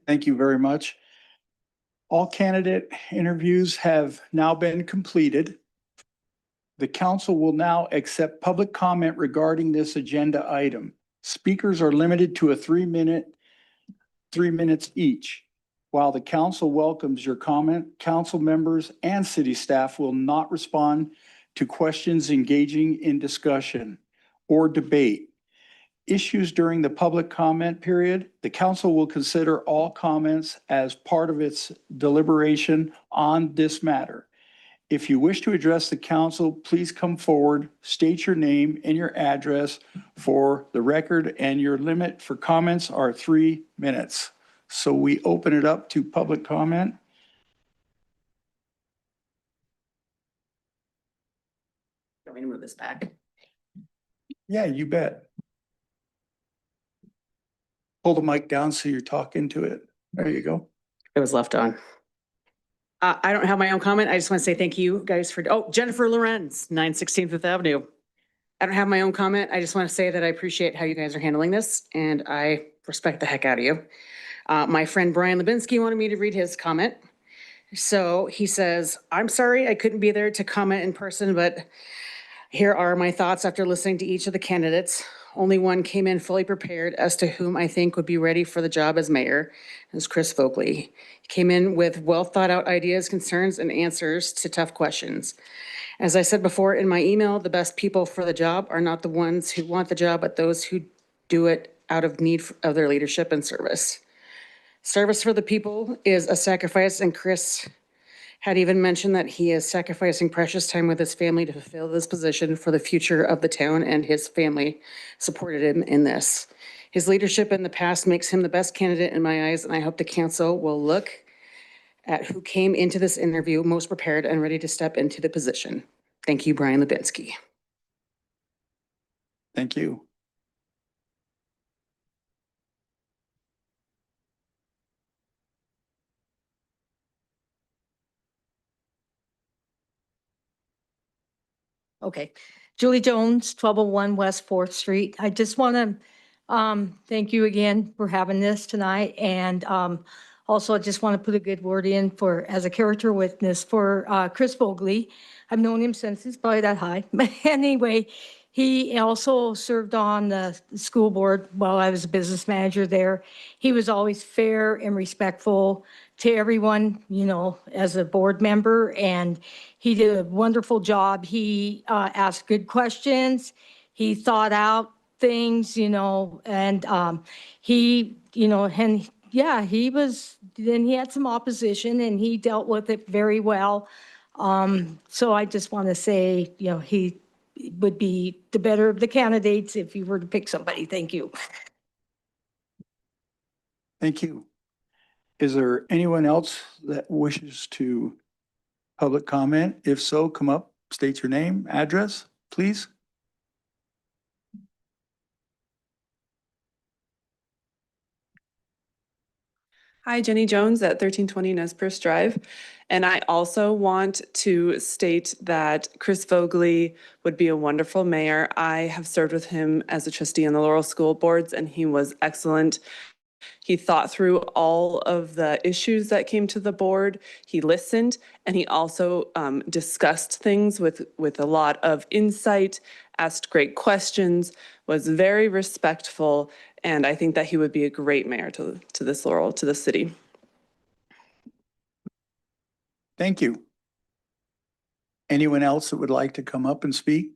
Thank you very much. All candidate interviews have now been completed. The council will now accept public comment regarding this agenda item. Speakers are limited to a 3 minutes each. While the council welcomes your comment, council members and city staff will not respond to questions engaging in discussion or debate. Issues during the public comment period, the council will consider all comments as part of its deliberation on this matter. If you wish to address the council, please come forward, state your name and your address for the record, and your limit for comments are 3 minutes. So we open it up to public comment. Want me to move this back? Yeah, you bet. Pull the mic down so you're talking to it. There you go. It was left on. I don't have my own comment. I just want to say thank you guys for, Jennifer Lorenz, 916 Fifth Avenue. I don't have my own comment. I just want to say that I appreciate how you guys are handling this and I respect the heck out of you. My friend Brian Lubinsky wanted me to read his comment. So he says, I'm sorry I couldn't be there to comment in person, but here are my thoughts after listening to each of the candidates. Only one came in fully prepared as to whom I think would be ready for the job as mayor. It was Chris Folkley. He came in with well thought out ideas, concerns, and answers to tough questions. As I said before in my email, the best people for the job are not the ones who want the job, but those who do it out of need of their leadership and service. Service for the people is a sacrifice, and Chris had even mentioned that he is sacrificing precious time with his family to fulfill this position for the future of the town, and his family supported him in this. His leadership in the past makes him the best candidate in my eyes, and I hope the council will look at who came into this interview most prepared and ready to step into the position. Thank you, Brian Lubinsky. Thank you. Okay, Julie Jones, 1201 West 4th Street. I just want to thank you again for having this tonight. And also I just want to put a good word in for, as a character witness for Chris Folkley. I've known him since he's probably that high. But anyway, he also served on the school board while I was a business manager there. He was always fair and respectful to everyone, you know, as a board member, and he did a wonderful job. He asked good questions. He thought out things, you know, and he, you know, and yeah, he was, then he had some opposition and he dealt with it very well. So I just want to say, you know, he would be the better of the candidates if you were to pick somebody. Thank you. Thank you. Is there anyone else that wishes to public comment? If so, come up, state your name, address, please. Hi, Jenny Jones at 1320 Nez Perce Drive. And I also want to state that Chris Folkley would be a wonderful mayor. I have served with him as a trustee on the Laurel School Boards, and he was excellent. He thought through all of the issues that came to the board. He listened, and he also discussed things with a lot of insight, asked great questions, was very respectful, and I think that he would be a great mayor to this Laurel, to the city. Thank you. Anyone else that would like to come up and speak?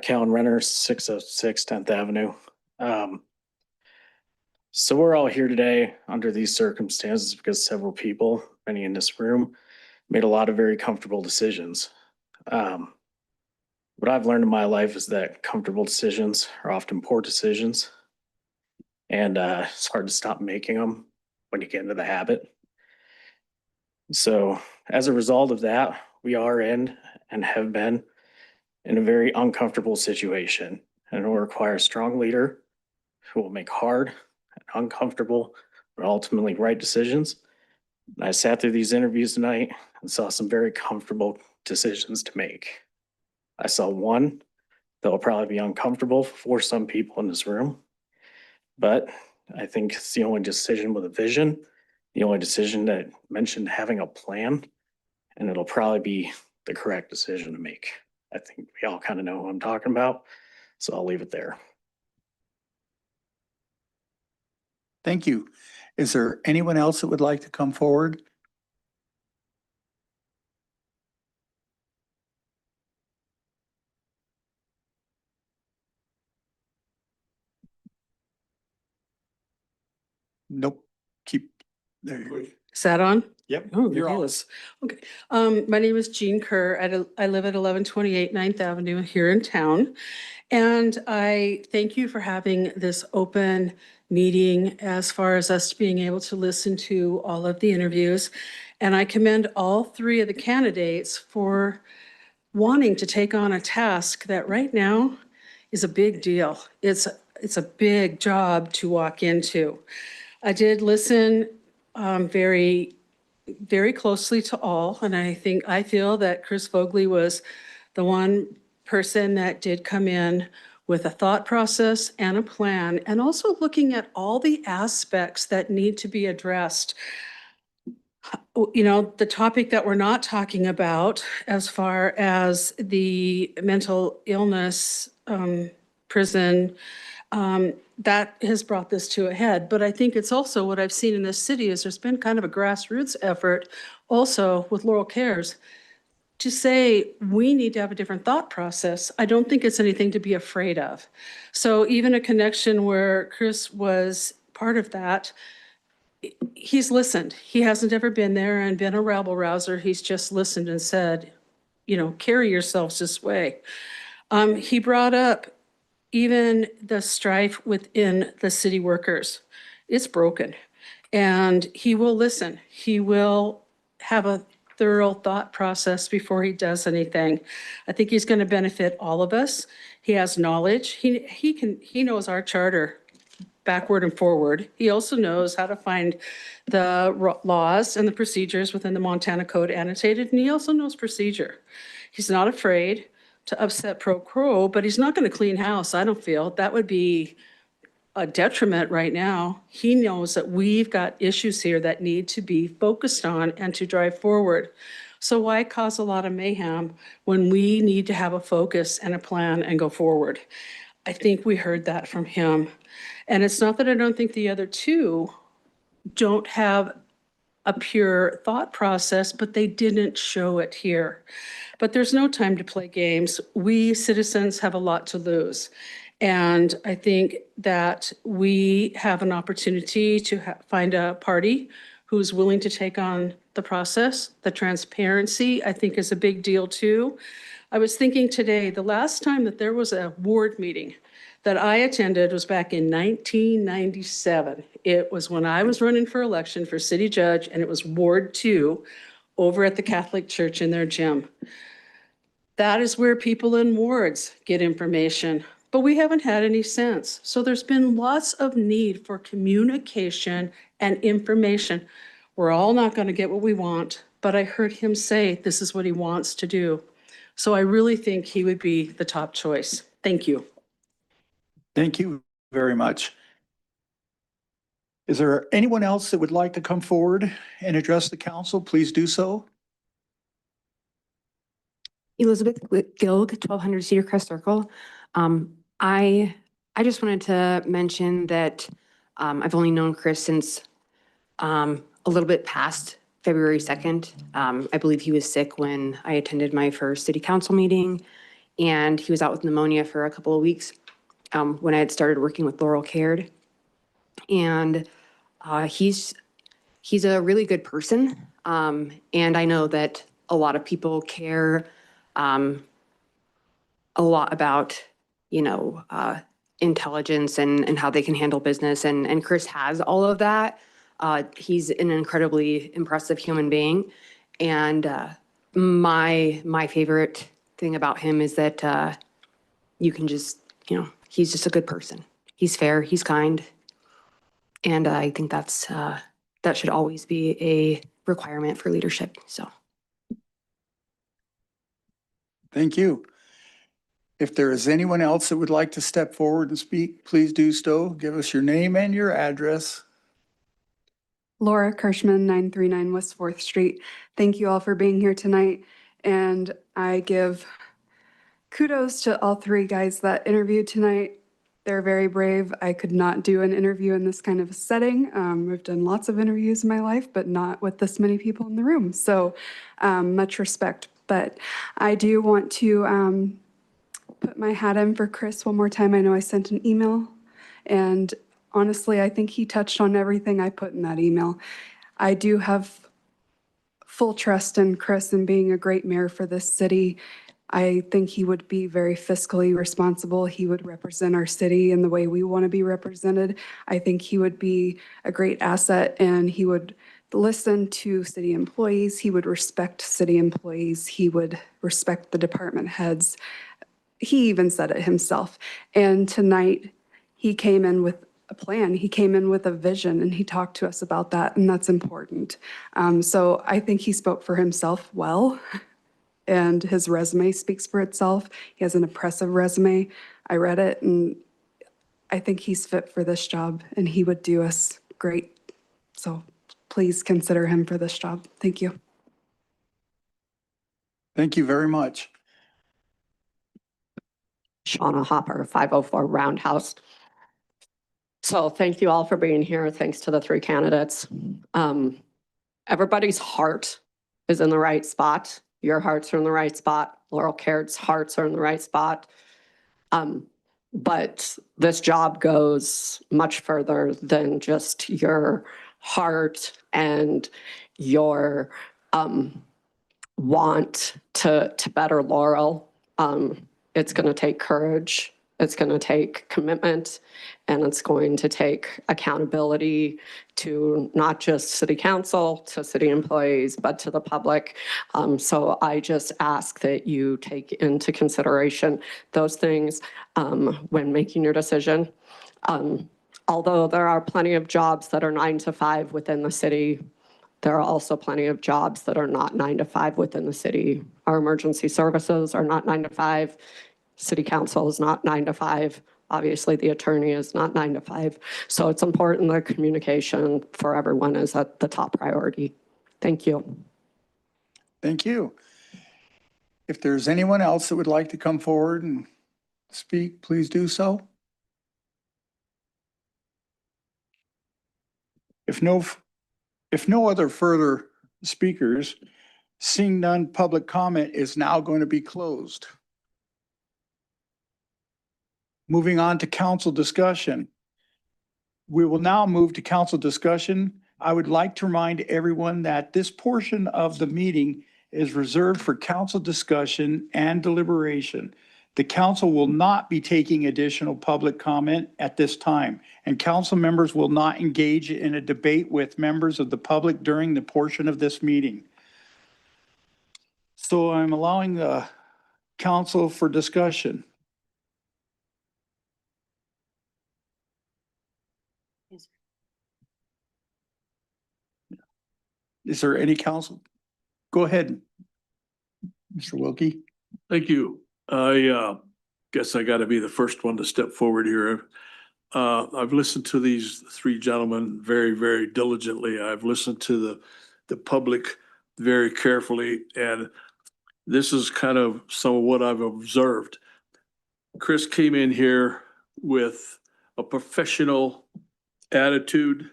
Callan Renner, 606 10th Avenue. So we're all here today under these circumstances because several people, many in this room, made a lot of very comfortable decisions. What I've learned in my life is that comfortable decisions are often poor decisions. And it's hard to stop making them when you get into the habit. So as a result of that, we are in and have been in a very uncomfortable situation, and it will require a strong leader who will make hard and uncomfortable are ultimately right decisions. I sat through these interviews tonight and saw some very comfortable decisions to make. I saw one that will probably be uncomfortable for some people in this room, but I think it's the only decision with a vision, the only decision that mentioned having a plan, and it'll probably be the correct decision to make. I think we all kind of know who I'm talking about, so I'll leave it there. Thank you. Is there anyone else that would like to come forward? Nope. Keep, there you go. Is that on? Yep. Oh, You're it on. is. Okay. My name is Jean Kerr. I live at 1128 9th Avenue here in town. And I thank you for having this open meeting as far as us being able to listen to all of the interviews. And I commend all three of the candidates for wanting to take on a task that right now is a big deal. It's a big job to walk into. I did listen very closely to all, and I feel that Chris Vogely was the one person that did come in with a thought process and a plan, and also looking at all the aspects that need to be addressed. You know, the topic that we're not talking about as far as the mental illness prison, that has brought this to a head. But I think it's also what I've seen in this city is there's been kind of a grassroots effort also with Laurel Cares to say we need to have a different thought process. I don't think it's anything to be afraid of. So even a connection where Chris was part of that, he's listened. He hasn't ever been there and been a rabble rouser. He's just listened and said, you know, carry yourselves this way. He brought up even the strife within the city workers. It's broken. And he will listen. He will have a thorough thought process before he does anything. I think he's going to benefit all of us. He has knowledge. He knows our charter backward and forward. He also knows how to find the laws and the procedures within the Montana Code annotated, and he also knows procedure. He's not afraid to upset pro quo, but he's not going to clean house, I don't feel. That would be a detriment right now. He knows that we've got issues here that need to be focused on and to drive forward. So why cause a lot of mayhem when we need to have a focus and a plan and go forward? I think we heard that from him. And it's not that I don't think the other two don't have a pure thought process, but they didn't show it here. But there's no time to play games. We citizens have a lot to lose. And I think that we have an opportunity to find a party who's willing to take on the process. The transparency, I think, is a big deal too. I was thinking today, the last time that there was a ward meeting that I attended was back in 1997. It was when I was running for election for city judge, and it was Ward 2 over at the Catholic Church in their gym. That is where people in wards get information, but we haven't had any since. So there's been lots of need for communication and information. We're all not going to get what we want, but I heard him say this is what he wants to do. So I really think he would be the top choice. Thank you. Thank you very much. Is there anyone else that would like to come forward and address the council? Please do so. Elizabeth Gilg, 1200 Cedar Crest Circle. I just wanted to mention that I've only known Chris since a little bit past February 2nd. I believe he was sick when I attended my first city council meeting, and he was out with pneumonia for a couple of weeks when I had started working with Laurel Cared. And he's a really good person. And I know that a lot of people care a lot about, you know, intelligence and how they can handle business. And Chris has all of that. He's an incredibly impressive human being. And my favorite thing about him is that you can just, you know, he's just a good person. He's fair, he's kind. And I think that should always be a requirement for leadership. So. Thank you. If there is anyone else that would like to step forward and speak, please do so. Give us your name and your address. Laura Kirschman, 939 West 4th Street. Thank you all for being here tonight. And I give kudos to all three guys that interviewed tonight. They're very brave. I could not do an interview in this kind of a setting. I've done lots of interviews in my life, but not with this many people in the room. So much respect. But I do want to put my hat in for Chris one more time. I know I sent an email, and honestly, I think he touched on everything I put in that email. I do have full trust in Chris and being a great mayor for this city. I think he would be very fiscally responsible. He would represent our city in the way we want to be represented. I think he would be a great asset, and he would listen to city employees. He would respect city employees. He would respect the department heads. He even said it himself. And tonight, he came in with a plan. He came in with a vision, and he talked to us about that, and that's important. So I think he spoke for himself well, and his resume speaks for itself. He has an impressive resume. I read it, and I think he's fit for this job, and he would do us great. So please consider him for this job. Thank you. Thank you very much. Shauna Hopper, 504 Roundhouse. So thank you all for being here. Thanks to the three candidates. Everybody's heart is in the right spot. Your hearts are in the right spot. Laurel Caird's hearts are in the right spot. But this job goes much further than just your heart and your want to better Laurel. It's going to take courage. It's going to take commitment, and it's going to take accountability to not just city council, to city employees, but to the public. So I just ask that you take into consideration those things when making your decision. Although there are plenty of jobs that are 9 to 5 within the city, there are also plenty of jobs that are not 9 to 5 within the city. Our emergency services are not 9 to 5. City council is not 9 to 5. Obviously, the attorney is not 9 to 5. So it's important that communication for everyone is at the top priority. Thank you. Thank you. If there's anyone else that would like to come forward and speak, please do so. If no other further speakers, seeing none, public comment is now going to be closed. Moving on to council discussion. We will now move to council discussion. I would like to remind everyone that this portion of the meeting is reserved for council discussion and deliberation. The council will not be taking additional public comment at this time, and council members will not engage in a debate with members of the public during the portion of this meeting. So I'm allowing the council for discussion. Is there any council? Go ahead, Mr. Wilkie. Thank you. I guess I got to be the first one to step forward here. I've listened to these three gentlemen very, very diligently. I've listened to the public very carefully, and this is kind of some of what I've observed. Chris came in here with a professional attitude,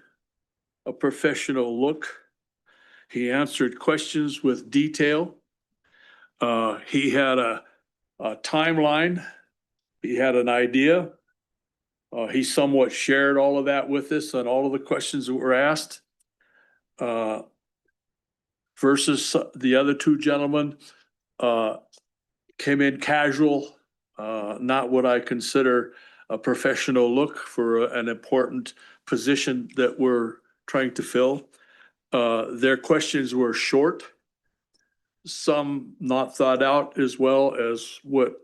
a professional look. He answered questions with detail. He had a timeline. He had an idea. He somewhat shared all of that with us and all of the questions that were asked. Versus the other two gentlemen came in casual, not what I consider a professional look for an important position that we're trying to fill. Their questions were short, some not thought out, as well as what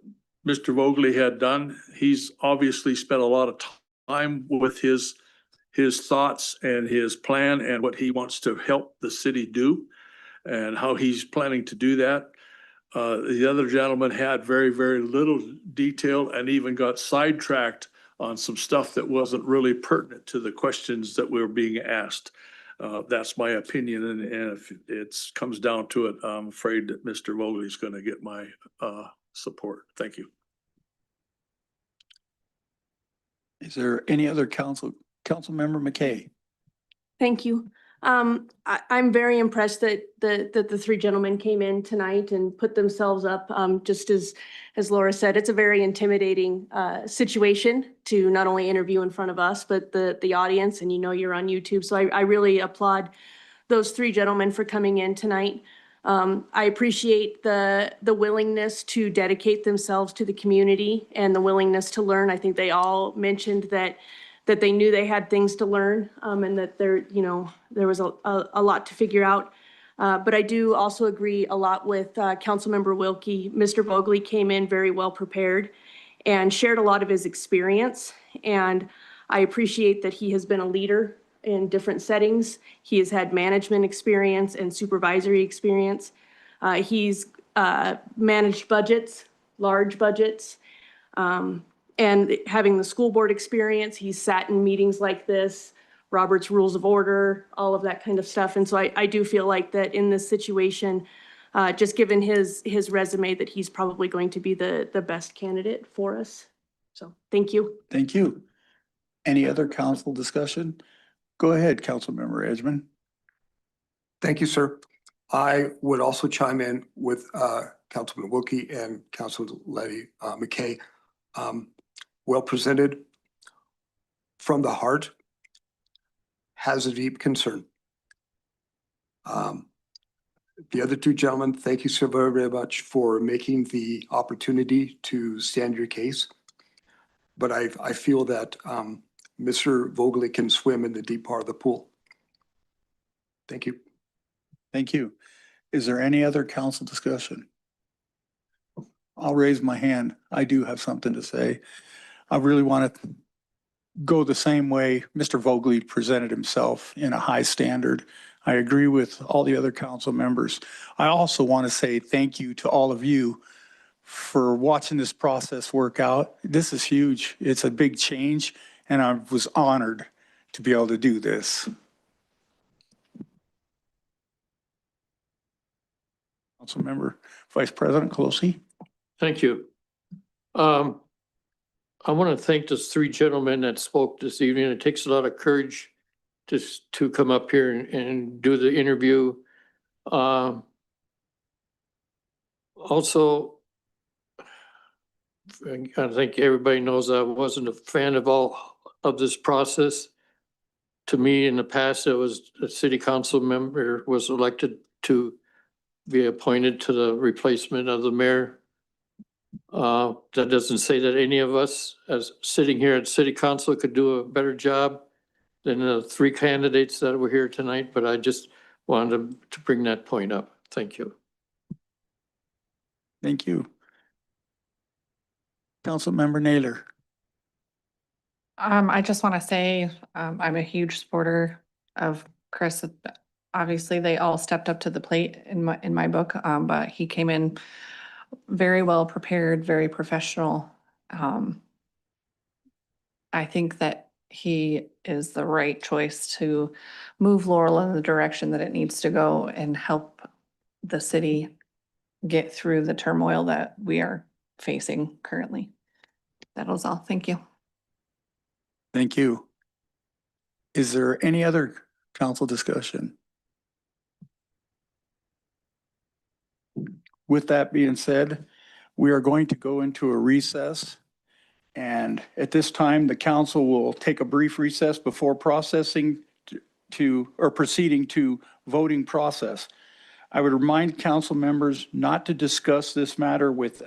Mr. Vogley had done. He's obviously spent a lot of time with his his thoughts and his plan and what he wants to help the city do and how he's planning to do that. The other gentleman had very, very little detail and even got sidetracked on some stuff that wasn't really pertinent to the questions that were being asked. That's my opinion, and if it comes down to it, I'm afraid that Mr. Vogel is going to get my support. Thank you. Is there any other council member McKay? Thank you. I'm very impressed that the three gentlemen came in tonight and put themselves up. Just as Laura said, it's a very intimidating situation to not only interview in front of us, but the audience, and you're on YouTube. So I really applaud those three gentlemen for coming in tonight. I appreciate the willingness to dedicate themselves to the community and the willingness to learn. I think they all mentioned that they knew they had things to learn, and that there was a lot to figure out. But I do also agree a lot with Councilmember Wilkie. Mr. Vogel came in very well prepared and shared a lot of his experience. And I appreciate that he has been a leader in different settings. He has had management experience and supervisory experience. He's managed budgets, large budgets. And having the school board experience, he's sat in meetings like this, Robert's Rules of Order, all of that kind of stuff. And so I do feel like that in this situation, just given his resume, that he's probably going to be the best candidate for us. So thank you. Thank you. Any other council discussion? Go ahead, Councilmember Edgman. Thank you, sir. I would also chime in with Councilman Wilkie and Councilman McKay. Well presented, from the heart, has a deep concern. The other two gentlemen, thank you so very, very much for making the opportunity to stand your case. But I feel that Mr. Vogel can swim in the deep part of the pool. Thank you. Thank you. Is there any other council discussion? I'll raise my hand. I do have something to say. I really want to go the same way Mr. Vogel presented himself, in a high standard. I agree with all the other council members. I also want to say thank you to all of you for watching this process work out. This is huge. It's a big change, and I was honored to be able to do this. Councilmember Vice President Colosi. Thank you. I want to thank those three gentlemen that spoke this evening. It takes a lot of courage to come up here and do the interview. Also, I think everybody knows I wasn't a fan of all of this process. To me, in the past, it was a city council member was elected to be appointed to the replacement of the mayor. That doesn't say that any of us as sitting here at city council could do a better job than the three candidates that were here tonight, but I just wanted to bring that point up. Thank you. Thank you. Councilmember Naylor. I just want to say, I'm a huge supporter of Chris. Obviously, they all stepped up to the plate in my book, but he came in very well prepared, very professional. I think that he is the right choice to move Laurel in the direction that it needs to go and help the city get through the turmoil that we are facing currently. That was all. Thank you. Thank you. Is there any other council discussion? With that being said, we are going to go into a recess. And at this time, the council will take a brief recess before proceeding to voting process. I would remind council members not to discuss this matter with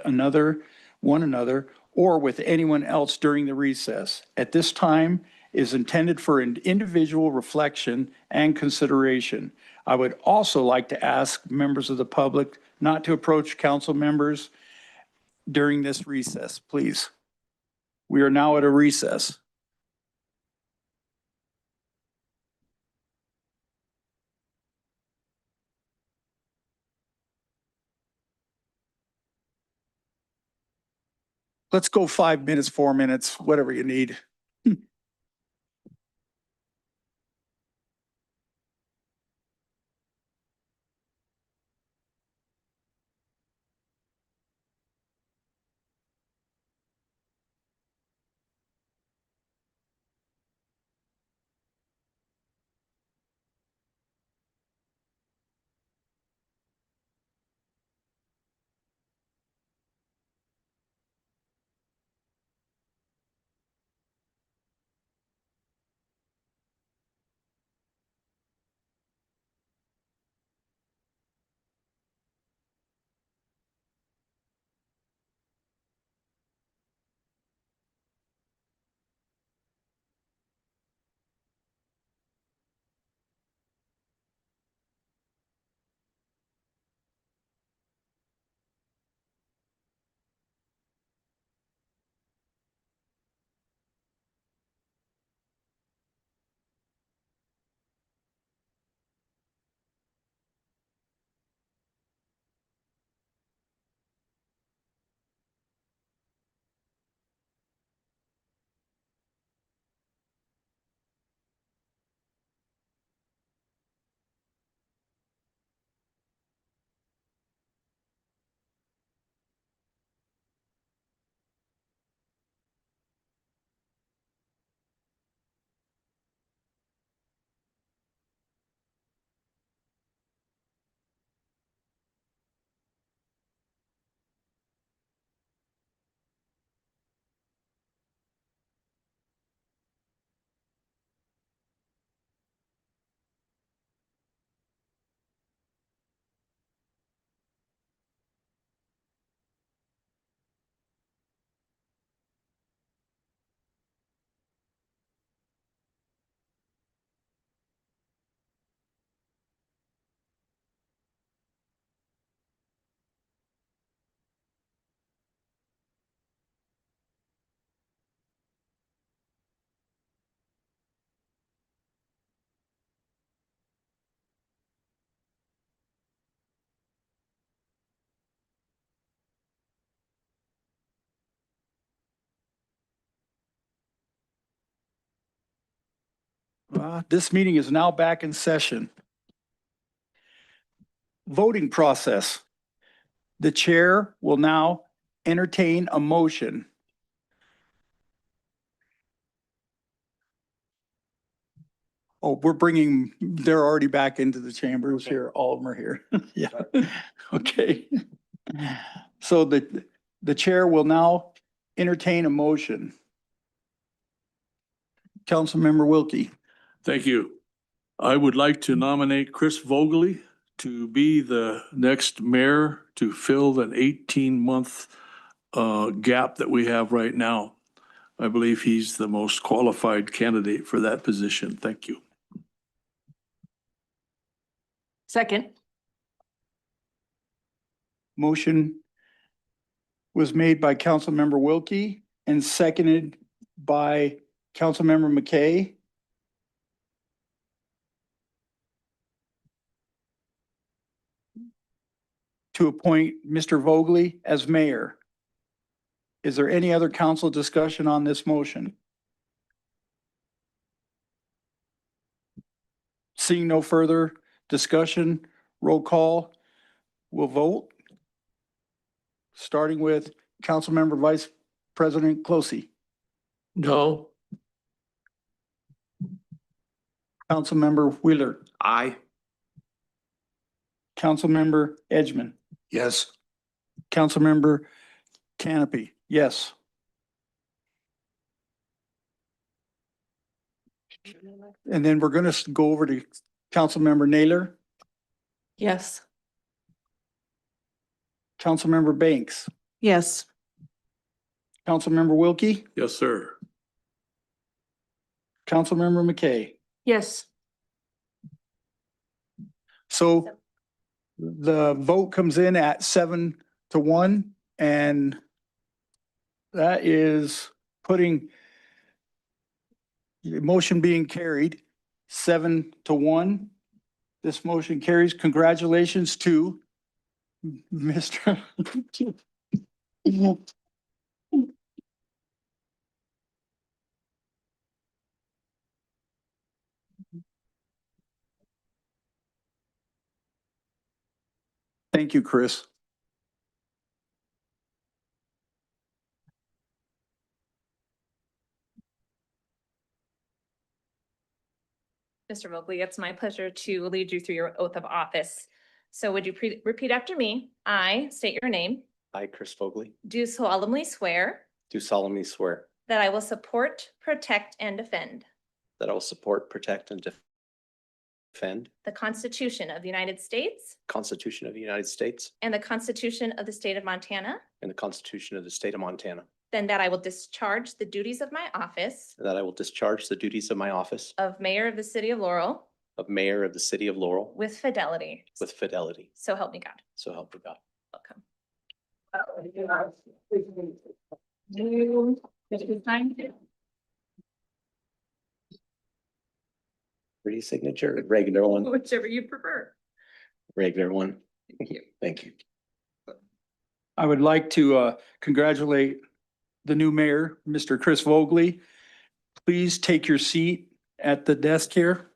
one another, or with anyone else during the recess. At this time is intended for an individual reflection and consideration. I would also like to ask members of the public not to approach council members during this recess, please. We are now at a recess. let's go 5 minutes, 4 minutes, whatever you need. This meeting is now back in session. Voting process. The chair will now entertain a motion. Oh, they're already back into the chambers here. All of them are here. Yeah. Okay. So the chair will now entertain a motion. Councilmember Wilkie. Thank you. I would like to nominate Chris Vogely to be the next mayor to fill an 18-month gap that we have right now. I believe he's the most qualified candidate for that position. Thank you. Second. Motion was made by Councilmember Wilkie and seconded by Councilmember McKay. To appoint Mr. Vogely as mayor. Is there any other council discussion on this motion? Seeing no further discussion, roll call, we'll vote. Starting with Councilmember Vice President Closey. No. Councilmember Wheeler. Aye. Councilmember Edgman. Yes. Councilmember Canopy. Yes. And then we're going to go over to Councilmember Naylor, Yes. Councilmember Banks, Yes. Councilmember Wilkie, Yes, sir. Councilmember McKay. Yes. So the vote comes in at 7-1, and that is putting the motion being carried 7-1. This motion carries. Congratulations to Mr. Thank you, Chris. Mr. Mobley, it's my pleasure to lead you through your oath of office. So would you repeat after me? I state your name, I, Chris Fogley, do solemnly swear do solemnly swear that I will support, protect, and defend that I will support, protect, and defend the Constitution of the United States the Constitution of the United States and the Constitution of the State of Montana, and the Constitution of the State of Montana, then that I will discharge the duties of my office and that I will discharge the duties of my office of Mayor of the City of Laurel of Mayor of the City of Laurel with fidelity. with fidelity. So help me God. So help me God. Welcome. Pretty signature, regular one, Whichever you prefer. regular one. Thank you. Thank you. I would like to congratulate the new mayor, Mr. Chris Vogley. Please take your seat at the desk here.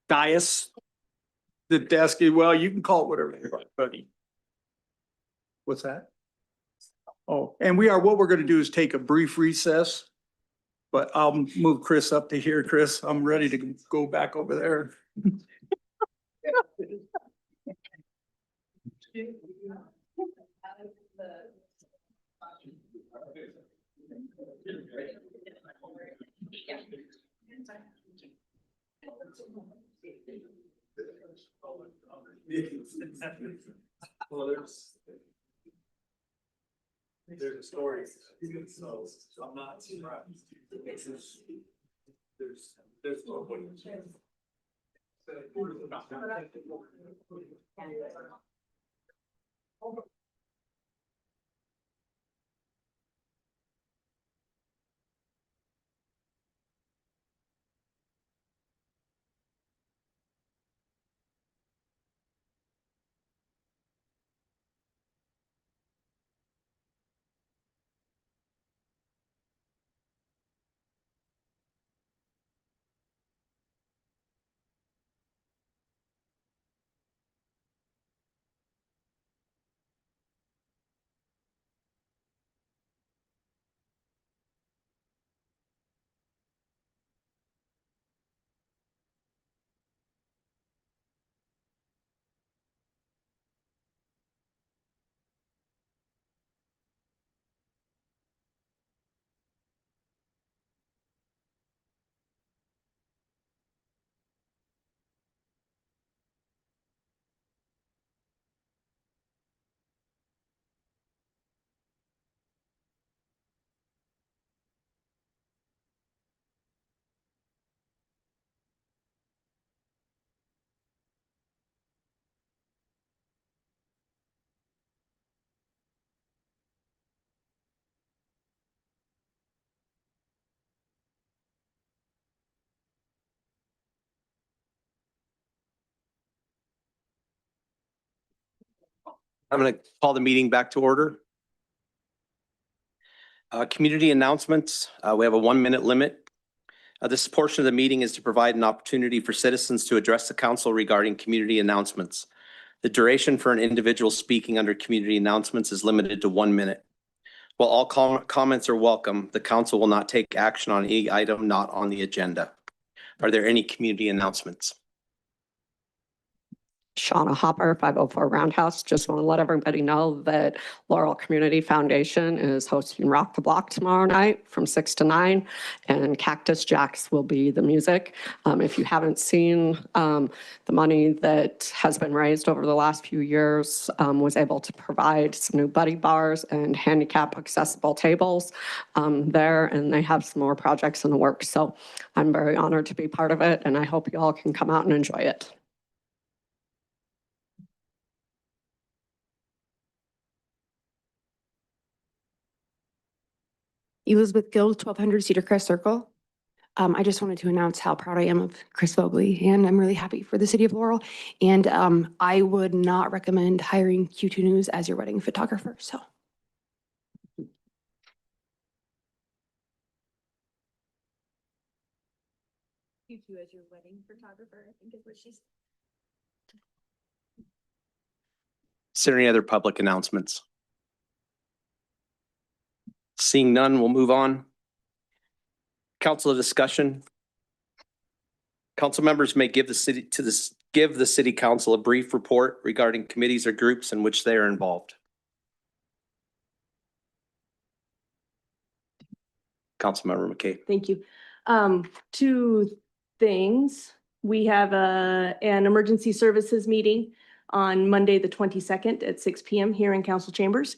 Dais. The desk, well, you can call it whatever you want, buddy. What's that? Oh, and what we're gonna do is take a brief recess. But I'll move Chris up to here. Chris, I'm ready to go back over there. Well, there's a story, so I'm not surprised. There's no point. I'm going to call the meeting back to order. Community announcements, we have a 1-minute limit. This portion of the meeting is to provide an opportunity for citizens to address the council regarding community announcements. The duration for an individual speaking under community announcements is limited to 1 minute. While all comments are welcome, the council will not take action on any item not on the agenda. Are there any community announcements? Shauna Hopper, 504 Roundhouse. Just want to let everybody know that Laurel Community Foundation is hosting Rock the Block tomorrow night from 6 to 9, and Cactus Jacks will be the music. If you haven't seen, the money that has been raised over the last few years was able to provide some new buddy bars and handicap accessible tables there, and they have some more projects in the works. So I'm very honored to be part of it, and I hope you all can come out and enjoy it. Elizabeth Gill, 1200 Cedar Crest Circle. I just wanted to announce how proud I am of Chris Vogley, and I'm really happy for the city of Laurel. And I would not recommend hiring Q2 News as your wedding photographer, so. You two as your wedding photographer, I think is what she's. Is there any other public announcements? Seeing none, we'll move on. Council discussion. Council members may give the city council a brief report regarding committees or groups in which they are involved. Councilmember McKay. Thank you. Two things. We have an emergency services meeting on Monday, the 22nd at 6 p.m. here in council chambers.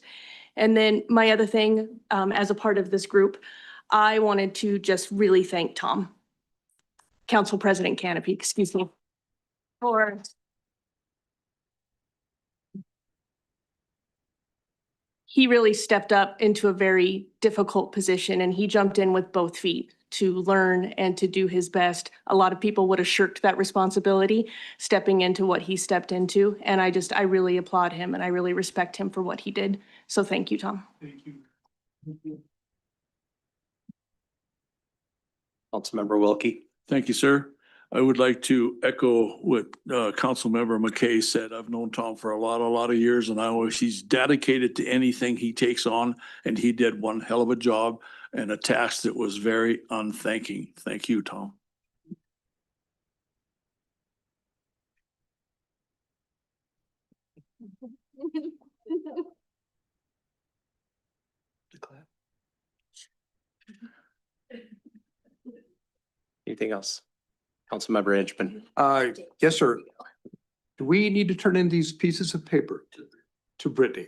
And then my other thing, as a part of this group, I wanted to just really thank Tom, Council President Canopy, excuse me, for he really stepped up into a very difficult position and he jumped in with both feet to learn and to do his best. A lot of people would have shirked that responsibility, stepping into what he stepped into. And I really applaud him and I really respect him for what he did. So thank you, Tom. Thank you. Councilmember Wilkie. Thank you, sir. I would like to echo what Councilmember McKay said. I've known Tom for a lot of years and he's dedicated to anything he takes on and he did one hell of a job and a task that was very unthanking. Thank you, Tom. Anything else? Councilmember Edgman. Yes, sir. Do we need to turn in these pieces of paper to Brittany?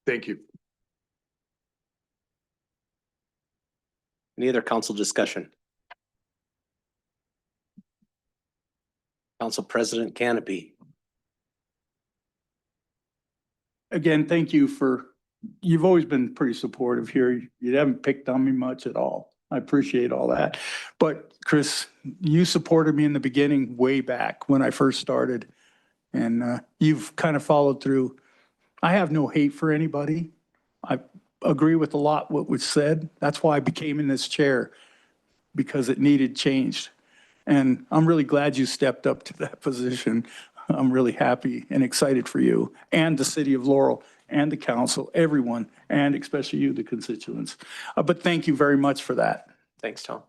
Thank you. Any other council discussion? Council President Canopy. Again, thank you you've always been pretty supportive here. You haven't picked on me much at all. I appreciate all that. But Chris, you supported me in the beginning way back when I first started. And you've kind of followed through. I have no hate for anybody. I agree with a lot what was said. That's why I became in this chair, because it needed changed. And I'm really glad you stepped up to that position. I'm really happy and excited for you and the city of Laurel and the council, everyone, and especially you, the constituents. But thank you very much for that. Thanks, Tom.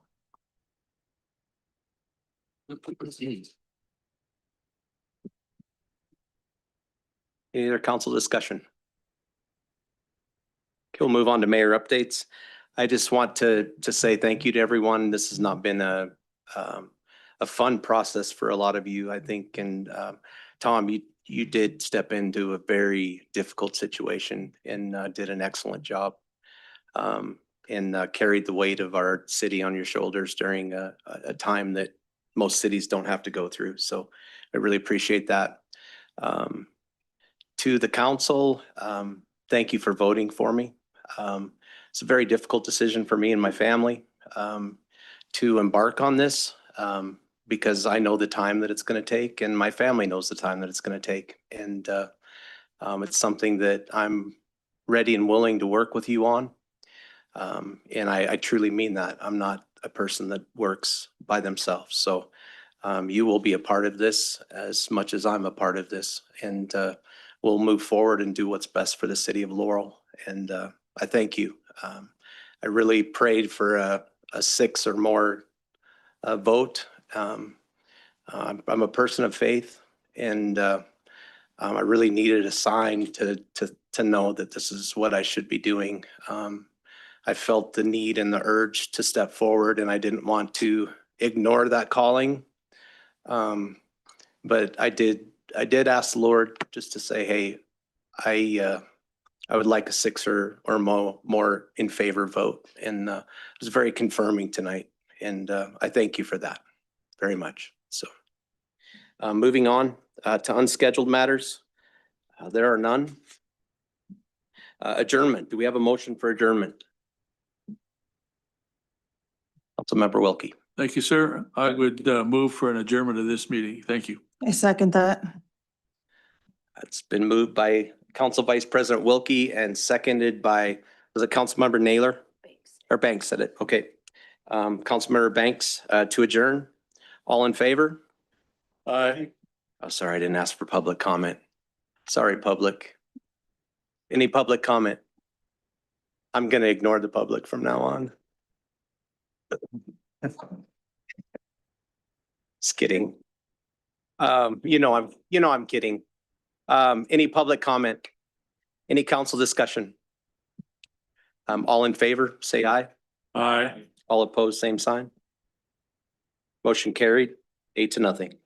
Any other council discussion? Okay, we'll move on to mayor updates. I just want to say thank you to everyone. This has not been a fun process for a lot of you, I think. And Tom, you did step into a very difficult situation and did an excellent job. And carried the weight of our city on your shoulders during a time that most cities don't have to go through. So I really appreciate that. To the council, thank you for voting for me. It's a very difficult decision for me and my family to embark on this because I know the time that it's going to take and my family knows the time that it's going to take. And it's something that I'm ready and willing to work with you on. And I truly mean that. I'm not a person that works by themselves. So you will be a part of this as much as I'm a part of this. And we'll move forward and do what's best for the city of Laurel. And I thank you. I really prayed for a 6 or more vote. I'm a person of faith and I really needed a sign to know that this is what I should be doing. I felt the need and the urge to step forward and I didn't want to ignore that calling. But I did ask the Lord just to say, hey, I would like a 6 or more in favor vote. And it was very confirming tonight. And I thank you for that very much. So moving on to unscheduled matters. There are none. Adjournment. Do we have a motion for adjournment? Councilmember Wilkie. Thank you, sir. I would move for an adjournment of this meeting. Thank you. I second that. It's been moved by Council Vice President Wilkie and seconded by, was it Councilmember Naylor? Or Banks said it. Okay. Councilmember Banks to adjourn. All in favor? Aye. Oh, sorry, I didn't ask for public comment. Sorry, public. Any public comment? I'm gonna ignore the public from now on. Just kidding. I'm kidding. Any public comment? Any council discussion? All in favor, say aye. Aye. All opposed, same sign. Motion carried, 8-0.